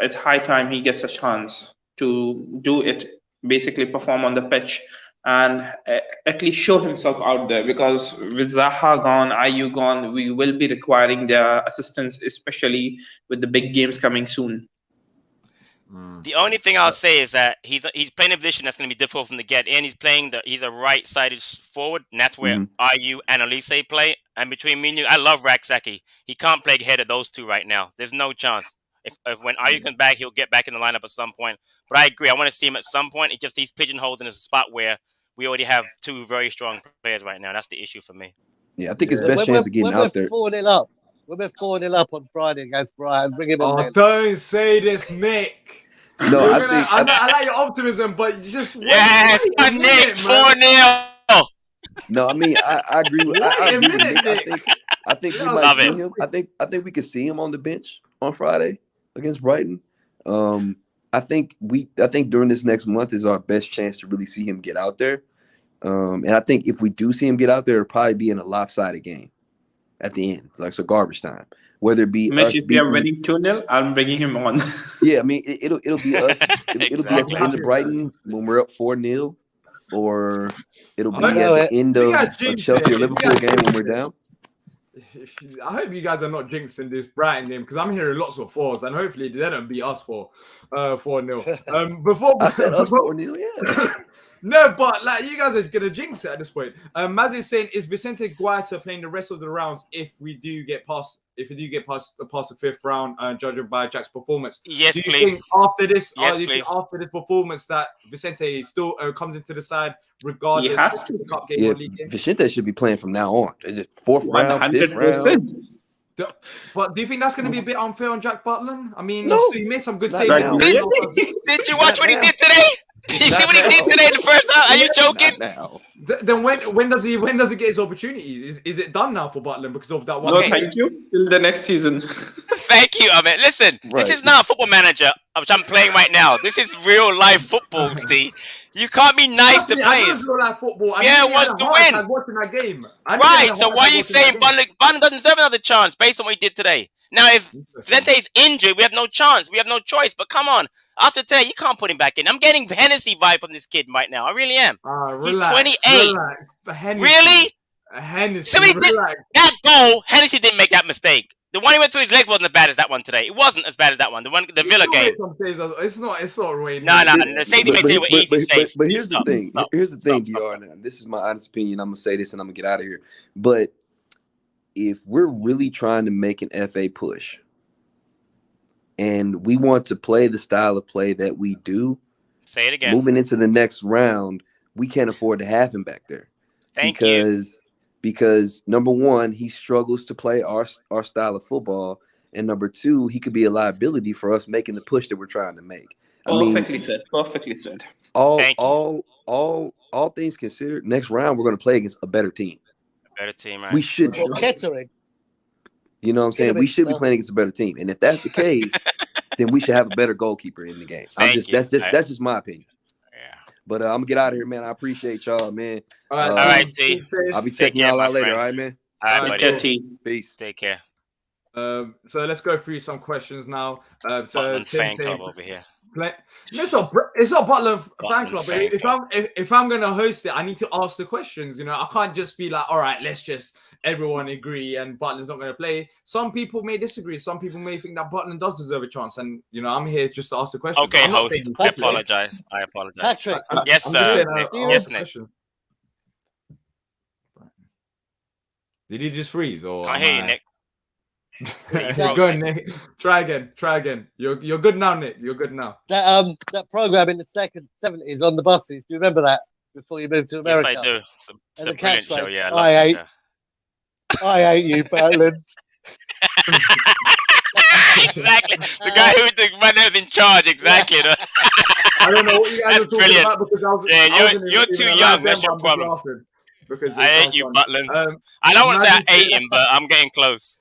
it's high time he gets a chance to do it, basically perform on the pitch and at least show himself out there, because with Zaha gone, Ayew gone, we will be requiring their assistance, especially with the big games coming soon. The only thing I'll say is that he's playing a position that's going to be difficult for him to get in. He's a right-sided forward, and that's where Ayew and Olise play. And between me and you, I love Raksaki. He can't play ahead of those two right now. There's no chance. If when Ayew comes back, he'll get back in the lineup at some point. But I agree. I want to see him at some point. It's just he's pigeonholed in a spot where we already have 2 very strong players right now. That's the issue for me. Yeah, I think his best chance of getting out there. We're 4-0 up. We're 4-0 up on Friday against Brighton. Bring him in. Don't say this, Nick. No, I like your optimism, but you just Nick 4-0. No, I mean I agree with Nick. I think we might see him. I think we could see him on the bench on Friday against Brighton. I think during this next month is our best chance to really see him get out there. And I think if we do see him get out there, it'll probably be in a lopsided game at the end. It's like so garbage time. Whether it be Mitch, if we are winning 2-0, I'm bringing him on. Yeah, I mean it'll be us. It'll be at the end of Brighton when we're up 4-0, or it'll be at the end of a Chelsea or Liverpool game when we're down. I hope you guys are not jinxing this Brighton game, because I'm hearing lots of 4s, and hopefully they don't beat us for 4-0. Before I said us 4-0, yeah. No, but like you guys are gonna jinx it at this point. Maz is saying, is Vicente Guaita playing the rest of the rounds if we do get past the 5th round, judging by Jack's performance? Yes, do you please. think after this, Yes, after this performance, that Vicente still comes into the side regardless? He has to. Of the cup game Yeah, or league game? Vicente should be playing from now on. Is it 4th round, 5th round? But do you think that's going to be a bit unfair on Jack Butland? I mean, No. he made some good Not saves. now. Did you watch what he did today? You see what he did today in the first half? Are you joking? Now. Then when does he get his opportunities? Is it done now for Butland because of that one? No, game? thank you. Till the next season. Thank you, Ahmed. Listen, Right. this is not a football manager, which I'm playing right now. This is real life football, see? You can't be nice to I know players. it's real life football. Yeah, I wants to win. watching that game. Right, so why are you saying Butland doesn't deserve another chance based on what he did today? Now, if Zente is injured, we have no chance. We have no choice. But come on. After today, you can't put him back in. I'm getting Hennessy vibe from this kid right now. I really am. He's 28. Hennessy, really? Hennessy, So that goal, Hennessy didn't make that mistake. The one he went through his legs wasn't as bad as that one today. It wasn't as bad as that one. The Villa game. It's not really. No. The safety made it were easy saves. But here's the thing. Here's the thing, DR. Now, this is my honest opinion. I'm gonna say this and I'm gonna get out of here. But if we're really trying to make an FA push and we want to play the style of play that we do, say it again. Moving into the next round, we can't afford to have him back there. Because number one, he struggles to play our style of football, and number two, he could be a liability for us making the push that we're trying to make. Perfectly said. Perfectly said. All things considered, next round we're going to play against a better team. Better team, right? We should. Kettering. You know what I'm saying? We should be playing against a better team, and if that's the case, then we should have a better goalkeeper in the game. That's just my opinion. Yeah. But I'm gonna get out of here, man. I appreciate y'all, man. All right, T. I'll be checking y'all out later. All right, man. All right, buddy. T. Peace. Take care. So let's go through some questions now. Butland fan club over here. It's not Butland fan club. If I'm gonna host it, I need to ask the questions. You know, I can't just be like, all right, let's just everyone agree and Butland's not going to play. Some people may disagree. Some people may think that Butland does deserve a chance, and you know, I'm here just to ask the question. Okay, host. I apologize. Patrick. Yes, sir. Yes, Nick. Did he just freeze? Or can't hear you, Nick. Go on, Nick. Try again. You're good now, Nick. You're good now. That program in the 70s on the buses. Do you remember that before you moved to America? Yes, I do. It's a brilliant show. Yeah, I hate you, Butland. Exactly. The guy who the man who's in charge. Exactly. I don't know what you guys are talking about because you're too young. That's your problem. I hate you, Butland. I don't want to say I hate him, but I'm getting close.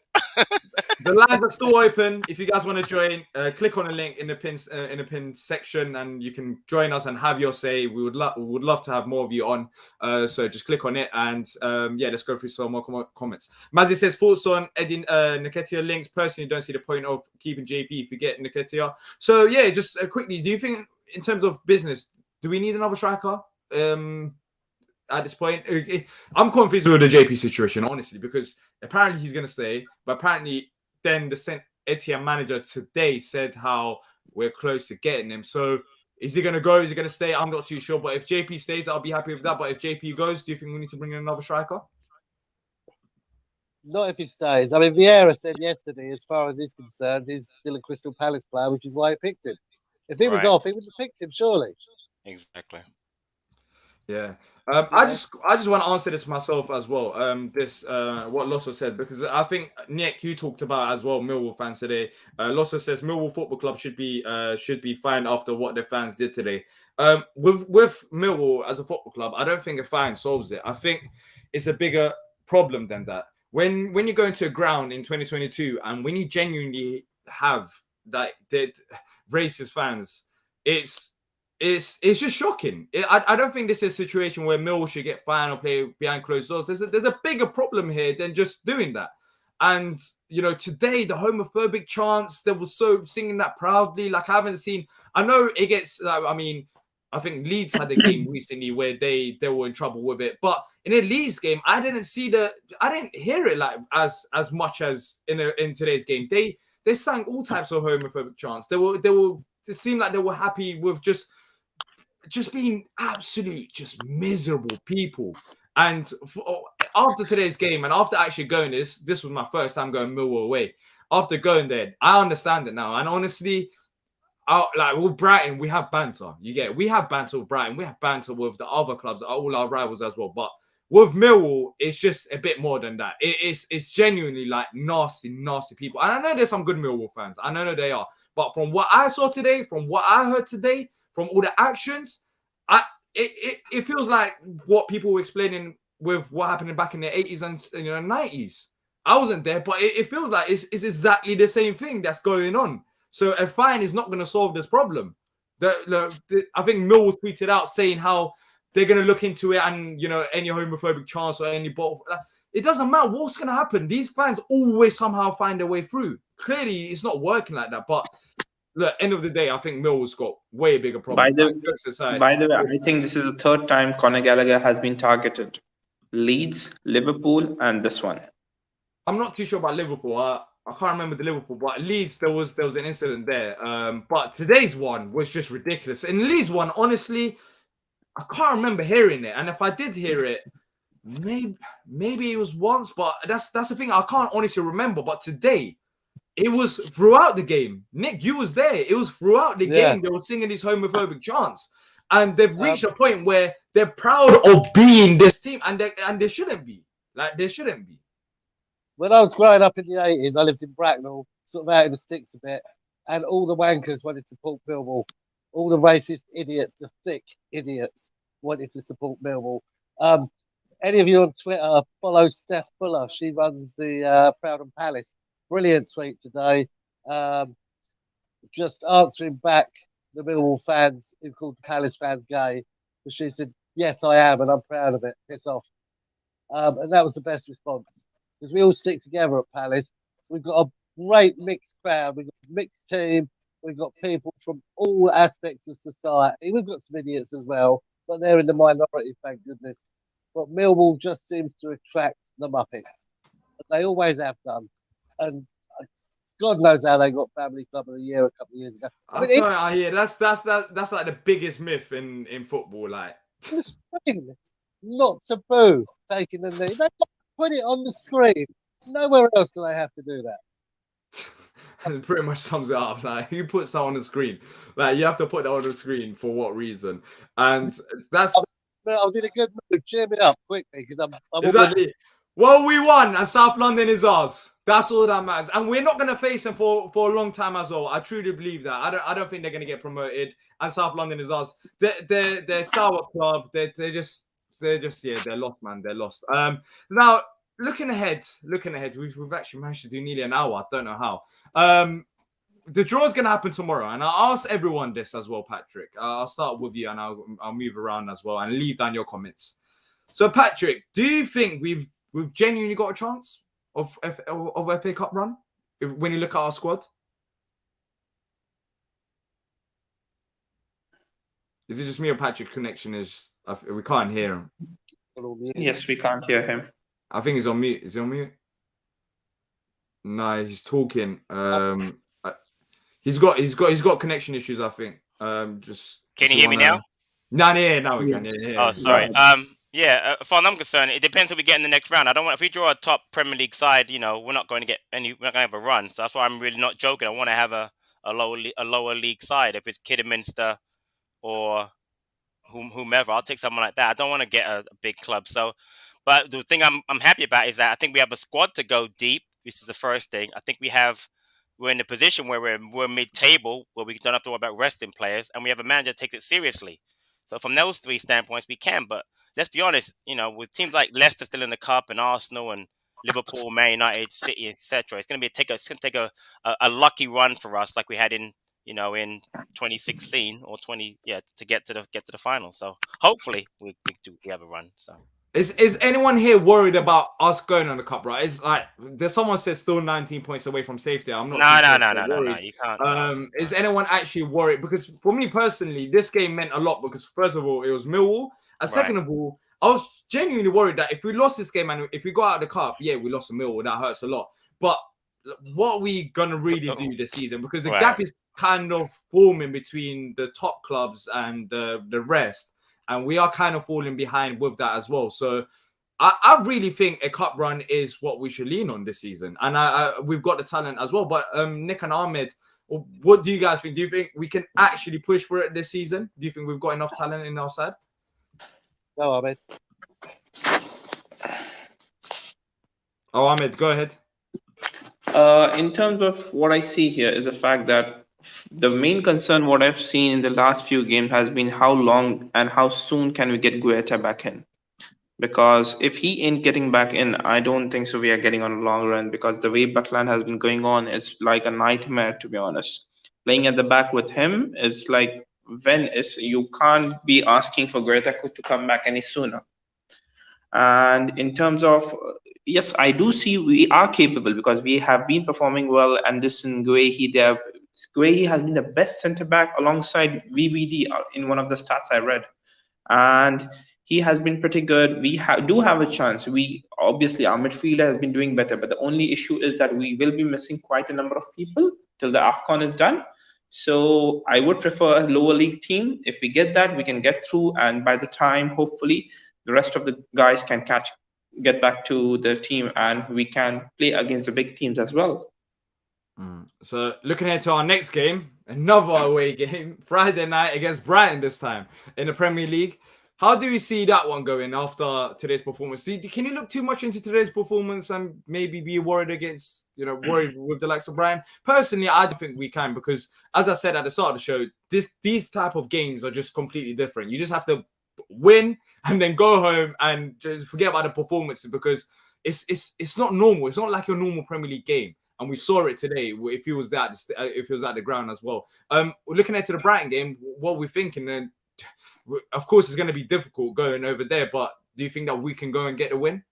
The lines are still open. If you guys want to join, click on the link in the pin section, and you can join us and have your say. We would love to have more of you on. So just click on it, and let's go through some more comments. Mazzy says thoughts on Eddie Nketiah links. Personally, don't see the point of keeping JP if you get Nketiah. So yeah, just quickly, do you think in terms of business, do we need another striker? At this point, I'm confused with the JP situation, honestly, because apparently he's going to stay, but apparently then the Saint Etienne manager today said how we're close to getting him. So is he going to go? Is he going to stay? I'm not too sure. But if JP stays, I'll be happy with that. But if JP goes, do you think we need to bring in another striker? Not if he stays. I mean, Vieira said yesterday, as far as he's concerned, he's still a Crystal Palace player, which is why he picked him. If he was off, he wouldn't have picked him, surely. Exactly. Yeah. I just want to answer it to myself as well. What Losso said, because I think Nick, you talked about as well, Millwall fans today. Losso says Millwall Football Club should be fined after what their fans did today. With Millwall as a football club, I don't think a fine solves it. I think it's a bigger problem than that. When you go into a ground in 2022 and when you genuinely have that racist fans, it's just shocking. I don't think this is a situation where Millwall should get fined or play behind closed doors. There's a bigger problem here than just doing that. And, you know, today, the homophobic chants, they were so singing that proudly. Like, I haven't seen... I know it gets... I think Leeds had a game recently where they were in trouble with it. But in a Leeds game, I didn't hear it like as much as in today's game. They sang all types of homophobic chants. It seemed like they were happy with just being absolute, just miserable people. And after today's game, and after actually going this was my first time going Millwall away. After going there, I understand it now. And honestly, with Brighton, we have banter. We have banter with Brighton. We have banter with the other clubs, all our rivals as well. But with Millwall, it's just a bit more than that. It's genuinely like nasty people. And I know there's some good Millwall fans. I know they are. But from what I saw today, from what I heard today, from all the actions, it feels like what people were explaining with what happened back in the 80s and 90s. I wasn't there, but it feels like it's exactly the same thing that's going on. So a fine is not going to solve this problem. I think Millwall tweeted out saying how they're going to look into it and, any homophobic chance or any bottle. It doesn't matter what's going to happen. These fans always somehow find their way through. Clearly, it's not working like that. But look, end of the day, I think Millwall's got way bigger problems. By the way, I think this is the third time Conor Gallagher has been targeted. Leeds, Liverpool, and this one. I'm not too sure about Liverpool. I can't remember the Liverpool, but at Leeds there was an incident there. But today's one was just ridiculous. And Leeds one, honestly, I can't remember hearing it. And if I did hear it, maybe it was once, but that's the thing. I can't honestly remember. But today, it was throughout the game. Nick, you was there. It was throughout the game. They were singing these homophobic chants, and they've reached a point where they're proud of being this team, and they shouldn't be. They shouldn't be. When I was growing up in the 80s, I lived in Bracknell, sort of out in the sticks a bit, and all the wankers wanted to support Millwall. All the racist idiots, the thick idiots, wanted to support Millwall. Any of you on Twitter, follow Steph Fuller. She runs the Proudham Palace. Brilliant tweet today. Just answering back the Millwall fans who called the Palace fans gay. But she said, yes, I am, and I'm proud of it. Piss off. And that was the best response. Because we all stick together at Palace. We've got a great mixed crowd. We've got a mixed team. We've got people from all aspects of society. We've got some idiots as well, but they're in the minority, thank goodness. But Millwall just seems to attract the Muppets. They always have done. And God knows how they got Family Club of the Year a couple of years ago. That's like the biggest myth in football. Like, not taboo taking the knee. They put it on the screen. Nowhere else do they have to do that. It pretty much sums it up. Like, who puts that on the screen? Like, you have to put that on the screen for what reason? And that's. I was in a good mood. Cheer me up quickly because I'm exactly. Well, we won, and South London is ours. That's all that matters, and we're not going to face them for a long time as well. I truly believe that. I don't think they're going to get promoted, and South London is ours. They're sour club. They're lost, man. They're lost. Now looking ahead, we've actually managed to do nearly an hour. I don't know how. The draw is going to happen tomorrow, and I'll ask everyone this as well, Patrick. I'll start with you, and I'll move around as well, and leave down your comments. So, Patrick, do you think we've genuinely got a chance of FA Cup run when you look at our squad? Is it just me or Patrick's connection is we can't hear him? Yes, we can't hear him. I think he's on mute. Is he on mute? No, he's talking. He's got connection issues, I think. Just can you hear me now? No, now we can. Yeah. Oh, sorry. As far as I'm concerned, it depends who we get in the next round. I don't want if we draw a top Premier League side, we're not going to get any. We're not going to have a run. So that's why I'm really not joking. I want to have a lower league side. If it's Kidderminster or whomever, I'll take someone like that. I don't want to get a big club. So, but the thing I'm happy about is that I think we have a squad to go deep. This is the first thing. I think we're in a position where we're mid-table, where we don't have to worry about resting players, and we have a manager that takes it seriously. So from those three standpoints, we can. But let's be honest, with teams like Leicester still in the cup, and Arsenal, and Liverpool, Man United, City, etc., it's going to take a lucky run for us, like we had in 2016 or to get to the final. So hopefully we have a run. So. Is anyone here worried about us going on the cup, right? It's like there's someone says still 19 points away from safety. I'm not. No. You can't. Is anyone actually worried? Because for me personally, this game meant a lot because first of all, it was Millwall, and second of all, I was genuinely worried that if we lost this game and if we got out of the cup, we lost to Millwall. That hurts a lot. But what are we gonna really do this season? Because the gap is kind of forming between the top clubs and the rest. And we are kind of falling behind with that as well. So I really think a cup run is what we should lean on this season. And we've got the talent as well. But Nick and Ahmed, what do you guys think? Do you think we can actually push for it this season? Do you think we've got enough talent in our side? No, Ahmed. Oh, Ahmed, go ahead. In terms of what I see here is the fact that the main concern what I've seen in the last few games has been how long and how soon can we get Guetta back in. Because if he ain't getting back in, I don't think so we are getting on a long run, because the way Butland has been going on, it's like a nightmare, to be honest. Playing at the back with him is like, when is you can't be asking for Greta to come back any sooner. And in terms of, yes, I do see we are capable because we have been performing well. And this in Guehi has been the best centre back alongside VVD in one of the stats I read, and he has been pretty good. We do have a chance. We obviously, our midfielder has been doing better, but the only issue is that we will be missing quite a number of people till the AFCON is done. So I would prefer a lower league team. If we get that, we can get through, and by the time, hopefully, the rest of the guys can get back to the team, and we can play against the big teams as well. So looking ahead to our next game, another away game, Friday night against Brighton this time in the Premier League. How do we see that one going after today's performance? Can you look too much into today's performance and maybe be worried worried with the likes of Brighton? Personally, I don't think we can, because as I said at the start of the show, these type of games are just completely different. You just have to win and then go home and just forget about the performance, because it's not normal. It's not like your normal Premier League game. And we saw it today. If he was at the ground as well. Looking ahead to the Brighton game, what we're thinking, then of course it's going to be difficult going over there. But do you think that we can go and get a win?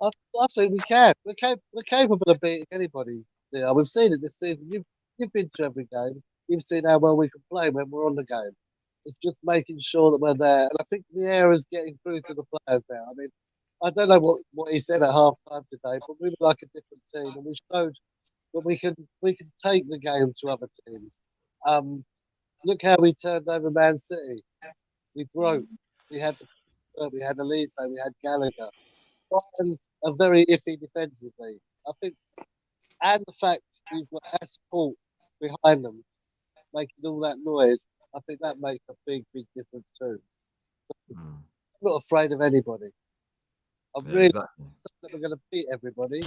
I think we can. We're capable of beating anybody. Yeah, we've seen it this season. You've been to every game. You've seen how well we can play when we're on the game. It's just making sure that we're there. And I think the air is getting through to the players now. I mean, I don't know what he said at half time today, but we were like a different team, and we showed that we can take the game to other teams. Look how we turned over Man City. We broke. We had Elise, we had Gallagher. Are very iffy defensively. I think, and the fact you've got Esport behind them making all that noise, I think that makes a big difference too. I'm not afraid of anybody. I'm really exactly. that we're going to beat everybody,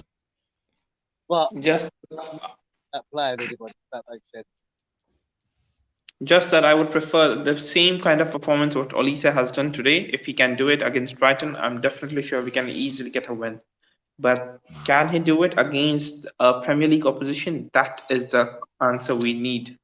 but just not playing anybody. If that makes sense. Just that I would prefer the same kind of performance what Olise has done today. If he can do it against Brighton, I'm definitely sure we can easily get a win. But can he do it against a Premier League opposition? That is the answer we need.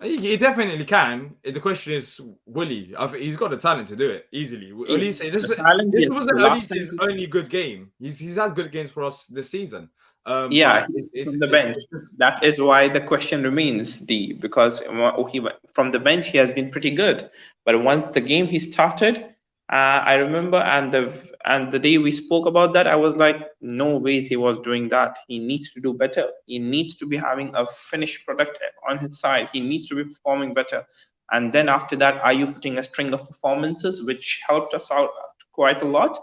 He definitely can. The question is, will he? He's got the talent to do it easily. Olise, this wasn't Olise's only good game. He's had good games for us this season. From the bench. That is why the question remains, because from the bench he has been pretty good. But once the game he started, I remember, and the day we spoke about that, I was like, no ways he was doing that. He needs to do better. He needs to be having a finished product on his side. He needs to be performing better. And then after that, are you putting a string of performances which helped us out quite a lot?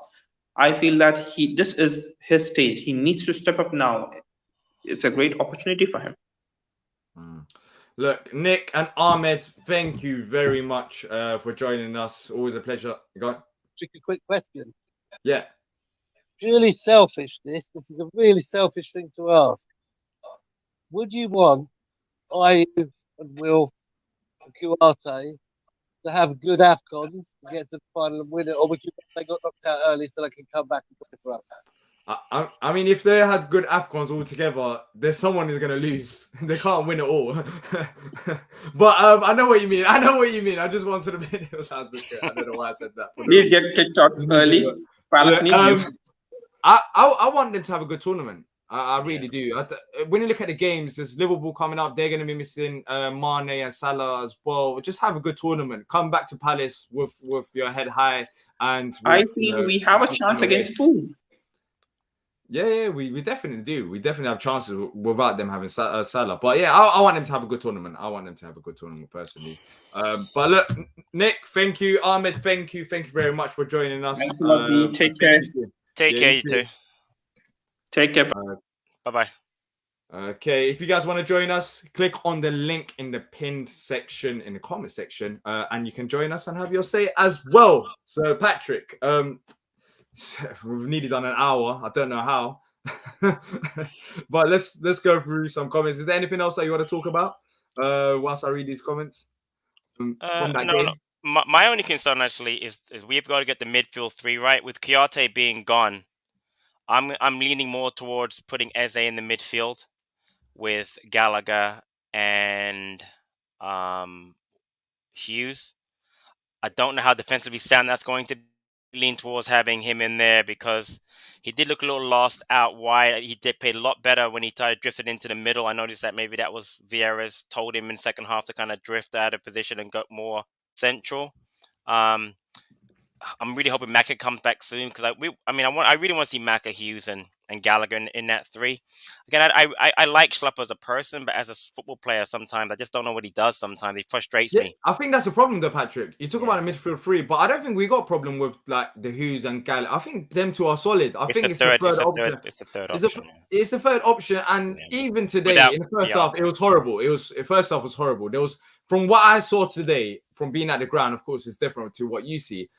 I feel that this is his stage. He needs to step up now. It's a great opportunity for him. Look, Nick and Ahmed, thank you very much for joining us. Always a pleasure. Go on. Just a quick question. Yeah. Really selfish, this is a really selfish thing to ask. Would you want Ayew and Will and Kuate to have good AFCONs to get to the final and win it, or would you think they got knocked out early so they can come back and play for us? I mean, if they had good AFCONs all together, there's someone who's going to lose. They can't win it all. But I know what you mean. I just wanted to make it sound good. I don't know why I said that. Please get kicked out early. Palace needs you. I want them to have a good tournament. I really do. When you look at the games, there's Liverpool coming up. They're going to be missing Mane and Salah as well. Just have a good tournament. Come back to Palace with your head high. And I feel we have a chance against Poole. Yeah, we definitely do. We definitely have chances without them having Salah. But yeah, I want them to have a good tournament. I want them to have a good tournament personally. But look, Nick, thank you. Ahmed, thank you. Thank you very much for joining us. Thanks a lot, Take care. Take care, you too. Take care. Bye-bye. Okay, if you guys want to join us, click on the link in the pinned section, in the comment section, and you can join us and have your say as well. So, Patrick, we've nearly done an hour. I don't know how, but let's go through some comments. Is there anything else that you want to talk about? Whilst I read these comments from that game. No. My only concern actually is we've got to get the midfield three right. With Kouyaté being gone, I'm leaning more towards putting Eze in the midfield with Gallagher and Hughes. I don't know how defensively sound that's going to lean towards having him in there because he did look a little lost out wide. He did play a lot better when he started drifting into the middle. I noticed that maybe that was Vieira's told him in second half to kind of drift out of position and go more central. I'm really hoping Maka comes back soon because I really want to see Maka, Hughes, and Gallagher in that three. Again, I like Schlupp as a person, but as a football player, sometimes I just don't know what he does. Sometimes he frustrates me. I think that's the problem, though, Patrick. You talk about a midfield three, but I don't think we got a problem with like the Hughes and Gallagher. I think them two are solid. I think it's the third option. It's the third option. It's the third option, and even today in the first half, it was horrible. The first half was horrible. There was, from what I saw today, from being at the ground, of course, it's different to what you see.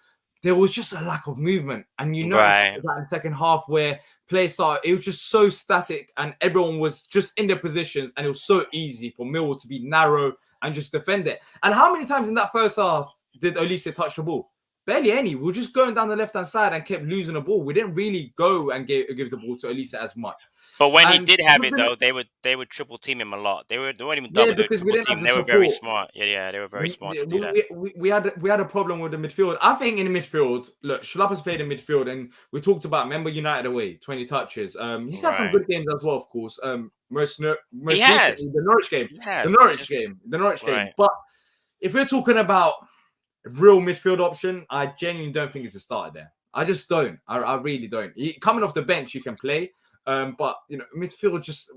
There was just a lack of movement, and you noticed that in the second half where play started, it was just so static, and everyone was just in their positions, and it was so easy for Millwall to be narrow and just defend it. And how many times in that first half did Olise touch the ball? Barely any. We were just going down the left-hand side and kept losing the ball. We didn't really go and give the ball to Olise as much. But when he did have it, though, they would triple team him a lot. They weren't even double triple team. They were very smart. Yeah, they were very smart to do that. We had a problem with the midfield. I think in the midfield, look, Schlupp has played in midfield, and we talked about, remember United away, 20 touches. He's had some good games as well, of course. Most recently, the Norwich game. The Norwich game. But if we're talking about a real midfield option, I genuinely don't think it's a starter there. I just don't. I really don't. Coming off the bench, you can play. But midfield just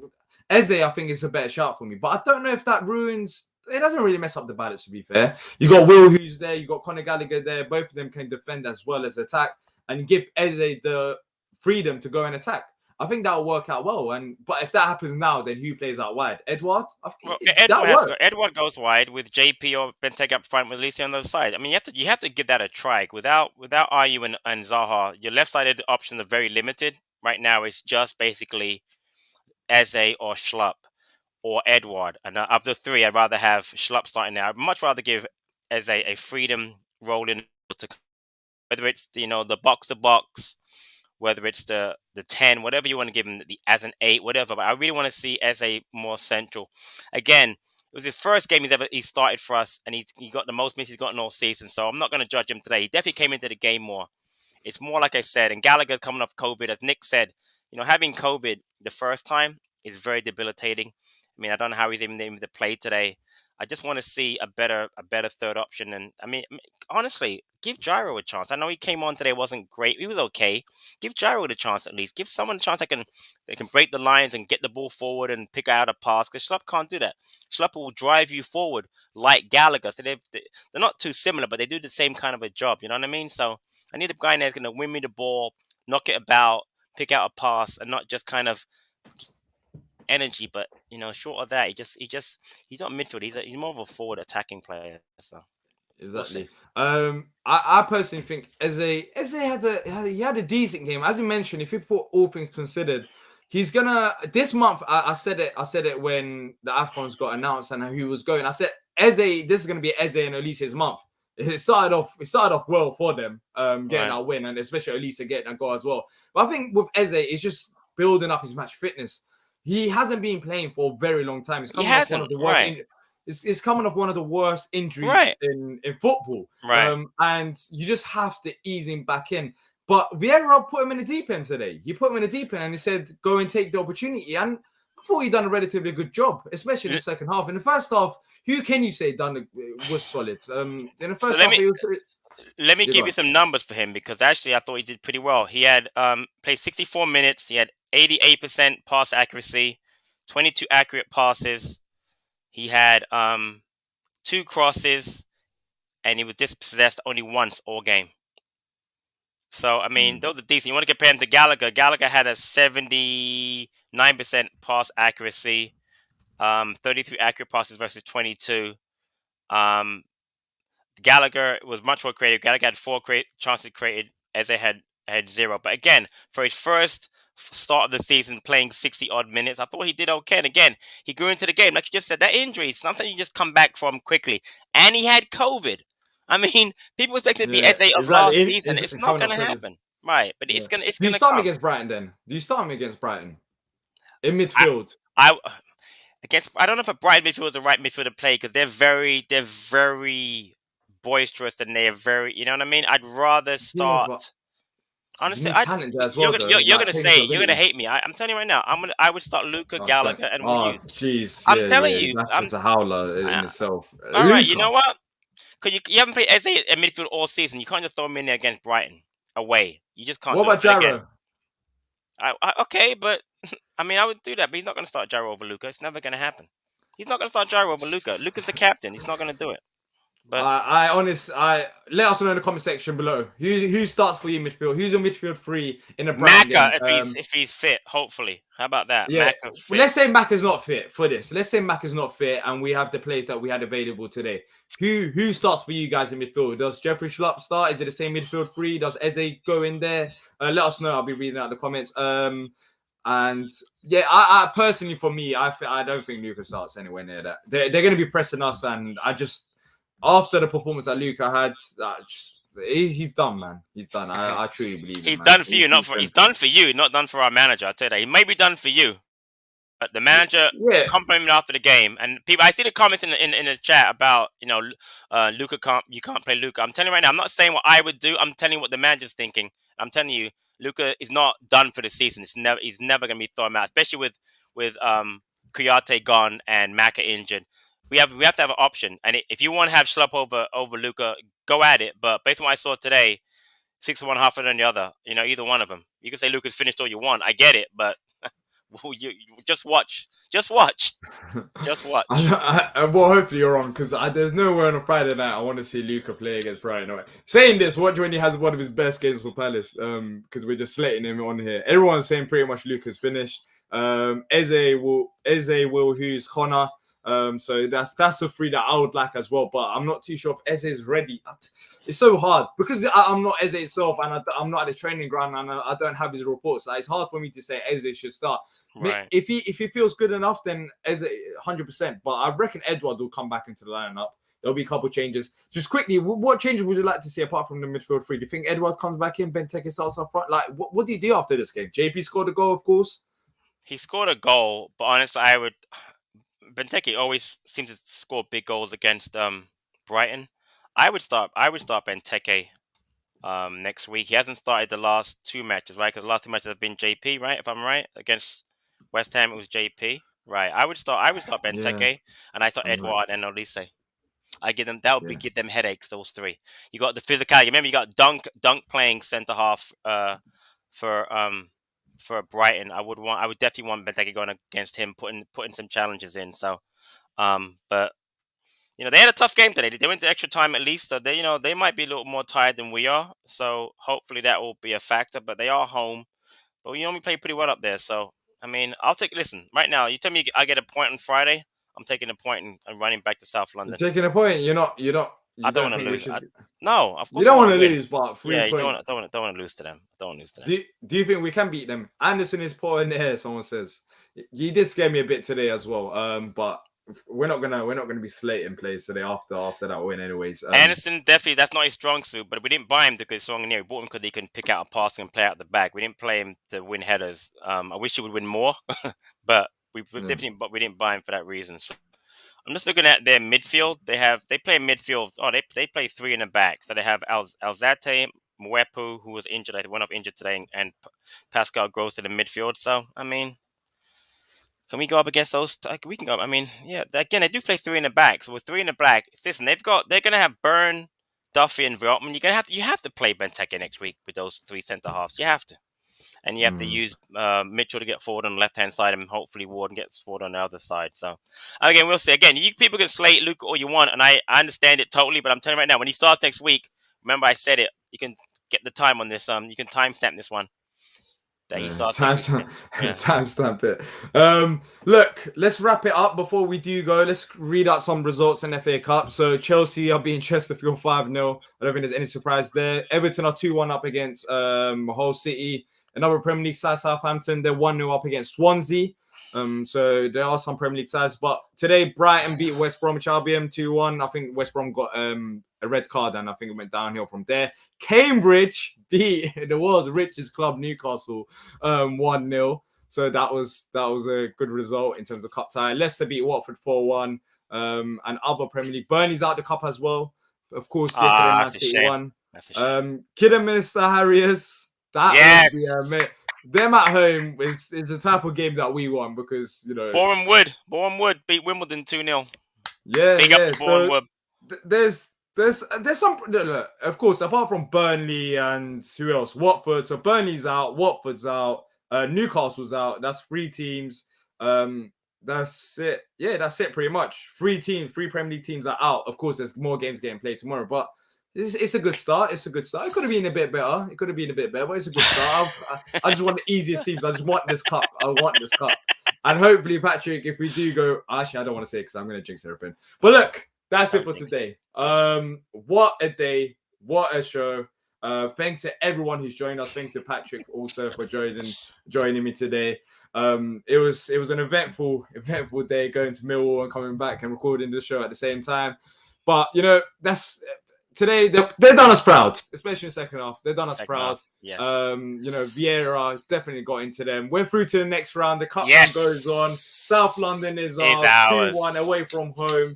Eze, I think, is a better shout for me. But I don't know if that ruins. It doesn't really mess up the balance, to be fair. You got Will, who's there. You got Conor Gallagher there. Both of them can defend as well as attack, and give Eze the freedom to go and attack. I think that will work out well. But if that happens now, then who plays out wide? Edward? Edward goes wide with JP or Benteke up front with Olise on the other side. I mean, you have to give that a try. Without Ayew and Zaha, your left-sided options are very limited. Right now, it's just basically Eze or Schlupp or Edward. And of the three, I'd rather have Schlupp starting there. I'd much rather give Eze a freedom role in, whether it's the box-to-box, whether it's the 10, whatever you want to give him, as an 8, whatever. But I really want to see Eze more central. Again, it was his first game he started for us, and he got the most minutes he's gotten all season. So I'm not going to judge him today. He definitely came into the game more. It's more like I said, and Gallagher coming off COVID, as Nick said, having COVID the first time is very debilitating. I mean, I don't know how he's even able to play today. I just want to see a better third option. And I mean, honestly, give Gyro a chance. I know he came on today, wasn't great. He was okay. Give Gyro the chance at least. Give someone a chance that can break the lines and get the ball forward and pick out a pass. Because Schlupp can't do that. Schlupp will drive you forward like Gallagher. So they're not too similar, but they do the same kind of a job. You know what I mean? So I need a guy that's going to win me the ball, knock it about, pick out a pass, and not just kind of energy. But short of that, he's not midfield. He's more of a forward attacking player. So exactly. I personally think Eze had a decent game. As you mentioned, if you put all things considered, he's gonna this month. I said it when the AFCONs got announced and who was going. I said Eze. This is gonna be Eze and Olise's month. It started off well for them, getting our win, and especially Olise getting a goal as well. But I think with Eze, it's just building up his match fitness. He hasn't been playing for a very long time. It's coming off one of the worst injuries in football. And you just have to ease him back in. But Vieira put him in the deep end today. He put him in the deep end and he said, go and take the opportunity. And I thought he'd done a relatively good job, especially in the second half. In the first half, who can you say was solid? In the first half, let me give you some numbers for him because actually I thought he did pretty well. He had played 64 minutes. He had 88% pass accuracy, 22 accurate passes. He had 2 crosses, and he was dispossessed only once all game. So, I mean, those are decent. You want to compare him to Gallagher. Gallagher had a 79% pass accuracy, 33 accurate passes versus 22. Gallagher was much more creative. Gallagher had 4 chances created, as they had 0. But again, for his first start of the season playing 60 odd minutes. I thought he did okay. And again, he grew into the game. Like you just said, that injury is something you just come back from quickly. And he had COVID. I mean, people expect it to be SA of last season. It's not going to happen. Right. But it's going to Do you start him against Brighton then? Do you start him against Brighton? In midfield? I don't know if a Brighton midfield is the right midfield to play because they're very boisterous and they're very, you know what I mean? I'd rather start. Honestly, you're gonna hate me. I'm telling you right now. I would start Luca, Gallagher, and Williams. Jeez, I'm telling you, that's a howler in itself. All right, you know what? Because you haven't played SA in midfield all season. You can't just throw him in there against Brighton away. You just can't. What about Jarrow? Okay, but I mean, I would do that, but he's not going to start Jarrow over Luca. It's never going to happen. He's not going to start Jarrow over Luca. Luca's the captain. He's not going to do it. But let us know in the comment section below. Who starts for you in midfield? Who's your midfield three in a Brighton Macca, game? if he's fit, hopefully. How about that? Yeah. Let's say Macca's not fit for this. Let's say Macca's not fit, and we have the players that we had available today. Who starts for you guys in midfield? Does Jeffrey Schlupp start? Is it the same midfield three? Does Eze go in there? Let us know. I'll be reading out the comments. And yeah, I personally, for me, I don't think Luca starts anywhere near that. They're going to be pressing us, and I just. After the performance that Luca had, he's done, man. He's done. I truly believe he's done for you, he's done for you, not done for our manager. I tell you that he may be done for you, but the manager complimented after the game, and people. I see the comments in the chat about Luca you can't play Luca. I'm telling you right now, I'm not saying what I would do. I'm telling you what the manager's thinking. I'm telling you, Luca is not done for the season. He's never going to be thrown out, especially with Kouyaté gone and Macca injured. We have to have an option, and if you want to have Schlupp over Luca, go at it. But based on what I saw today, 6 for one, half on the other. Either one of them. You can say Luca's finished all you want. I get it, but you just watch. Just watch. Well, hopefully you're wrong, because there's nowhere on a Friday night I want to see Luca play against Brighton. Saying this, watch when he has one of his best games for Palace, because we're just slating him on here. Everyone's saying pretty much Luca's finished. Eze will, who's Connor. So that's a three that I would like as well, but I'm not too sure if Eze is ready. It's so hard because I'm not Eze itself, and I'm not at the training ground, and I don't have his reports. It's hard for me to say Eze should start. Right. If he feels good enough, then Eze 100%. But I reckon Edward will come back into the lineup. There'll be a couple changes. Just quickly, what changes would you like to see apart from the midfield three? Do you think Edward comes back in, Benteke starts up front? Like, what do you do after this game? JP scored a goal, of course. He scored a goal, but honestly, Benteke always seems to score big goals against Brighton. I would start Benteke next week. He hasn't started the last two matches, right? Because the last two matches have been JP, right? If I'm right, against West Ham it was JP, right? I would start Benteke, and I thought Edouard and Olise. I give them give them headaches. Those three. You got the physicality. Remember, you got Dunk playing centre half for Brighton. I would definitely want Benteke going against him, putting some challenges in. So, but they had a tough game today. They went to extra time at least, so they might be a little more tired than we are. So hopefully that will be a factor. But they are home. But we play pretty well up there. So I mean, listen right now. You tell me I get a point on Friday. I'm taking a point and running back to South London. You're taking a point. You're not. I don't want to lose. No, of course you don't want to lose, but 3 points. I don't want to lose to them. Do you think we can beat them? Anderson is put in the hair. Someone says you did scare me a bit today as well. But we're not gonna be slating plays today after that win, anyways. Anderson definitely that's not his strong suit, but we didn't buy him because he's strong in here. We bought him because he can pick out a pass and play out the back. We didn't play him to win headers. I wish he would win more, but we didn't buy him for that reason. So I'm just looking at their midfield. They play midfield. Oh, they play three in the back. So they have Alzate, Mwepu, who was injured. I went off injured today, and Pascal Gross in the midfield. So I mean, can we go up against those? We can go. I mean, yeah. Again, they do play three in the back. So with three in the back, listen, they're gonna have Byrne, Duffy, and Veltman. You have to play Benteke next week with those three centre halves. You have to. And you have to use Mitchell to get forward on the left-hand side, and hopefully Warden gets forward on the other side. So, again, we'll see. Again, you people can slate Luke all you want, and I understand it totally, but I'm telling you right now, when he starts next week, remember I said it, you can get the time on this. You can timestamp this one. That he starts timestamp it. Look, let's wrap it up before we do go. Let's read out some results in FA Cup. So, Chelsea are being Chesterfield 5-0. I don't think there's any surprise there. Everton are 2-1 up against Hull City. another Premier League side, Southampton. They're 1-0 up against Swansea. So there are some Premier League sides, but today Brighton beat West Bromwich Albion 2-1. I think West Brom got a red card, and I think it went downhill from there. Cambridge beat the world's richest club, Newcastle, 1-0. So that was a good result in terms of cup tie. Leicester beat Watford 4-1. And other Premier League. Burnley's out the cup as well. Of course, yesterday Man City won. Kidderminster Harriers. That would be them at home is the type of game that we want because Boreham Wood beat Wimbledon 2-0. Yeah, Big up to Boreham Wood. There's some of course apart from Burnley and who else? Watford. So Burnley's out, Watford's out, Newcastle's out. That's 3 teams. That's it. Yeah, that's it pretty much. 3 Premier League teams are out. Of course, there's more games getting played tomorrow, but it's a good start. It could have been a bit better. But it's a good start. I just want the easiest teams. I just want this cup. And hopefully, Patrick, if we do go... Actually, I don't want to say it because I'm going to jinx everything. But look, that's it for today. What a day. What a show. Thanks to everyone who's joined us. Thanks to Patrick also for joining me today. It was an eventful day going to Millwall and coming back and recording the show at the same time. But that's today they've done us proud, especially in the second half. They've done us proud. Yes. Vieira has definitely got into them. We're through to the next round. The cup run goes on. South London is ours. 2-1 away from home.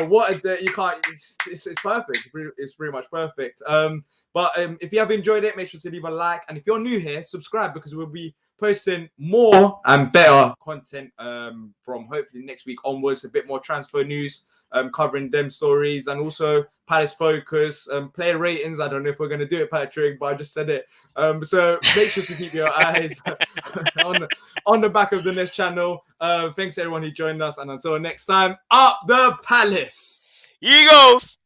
What a day. You can't. It's perfect. It's pretty much perfect. But if you have enjoyed it, make sure to leave a like. And if you're new here, subscribe because we'll be posting more and better content from hopefully next week onwards. A bit more transfer news, covering them stories, and also Palace focus, player ratings. I don't know if we're going to do it, Patrick, but I just said it. So make sure to keep your eyes on the back of the next channel. Thanks to everyone who joined us, and until next time, up the Palace. Eagles!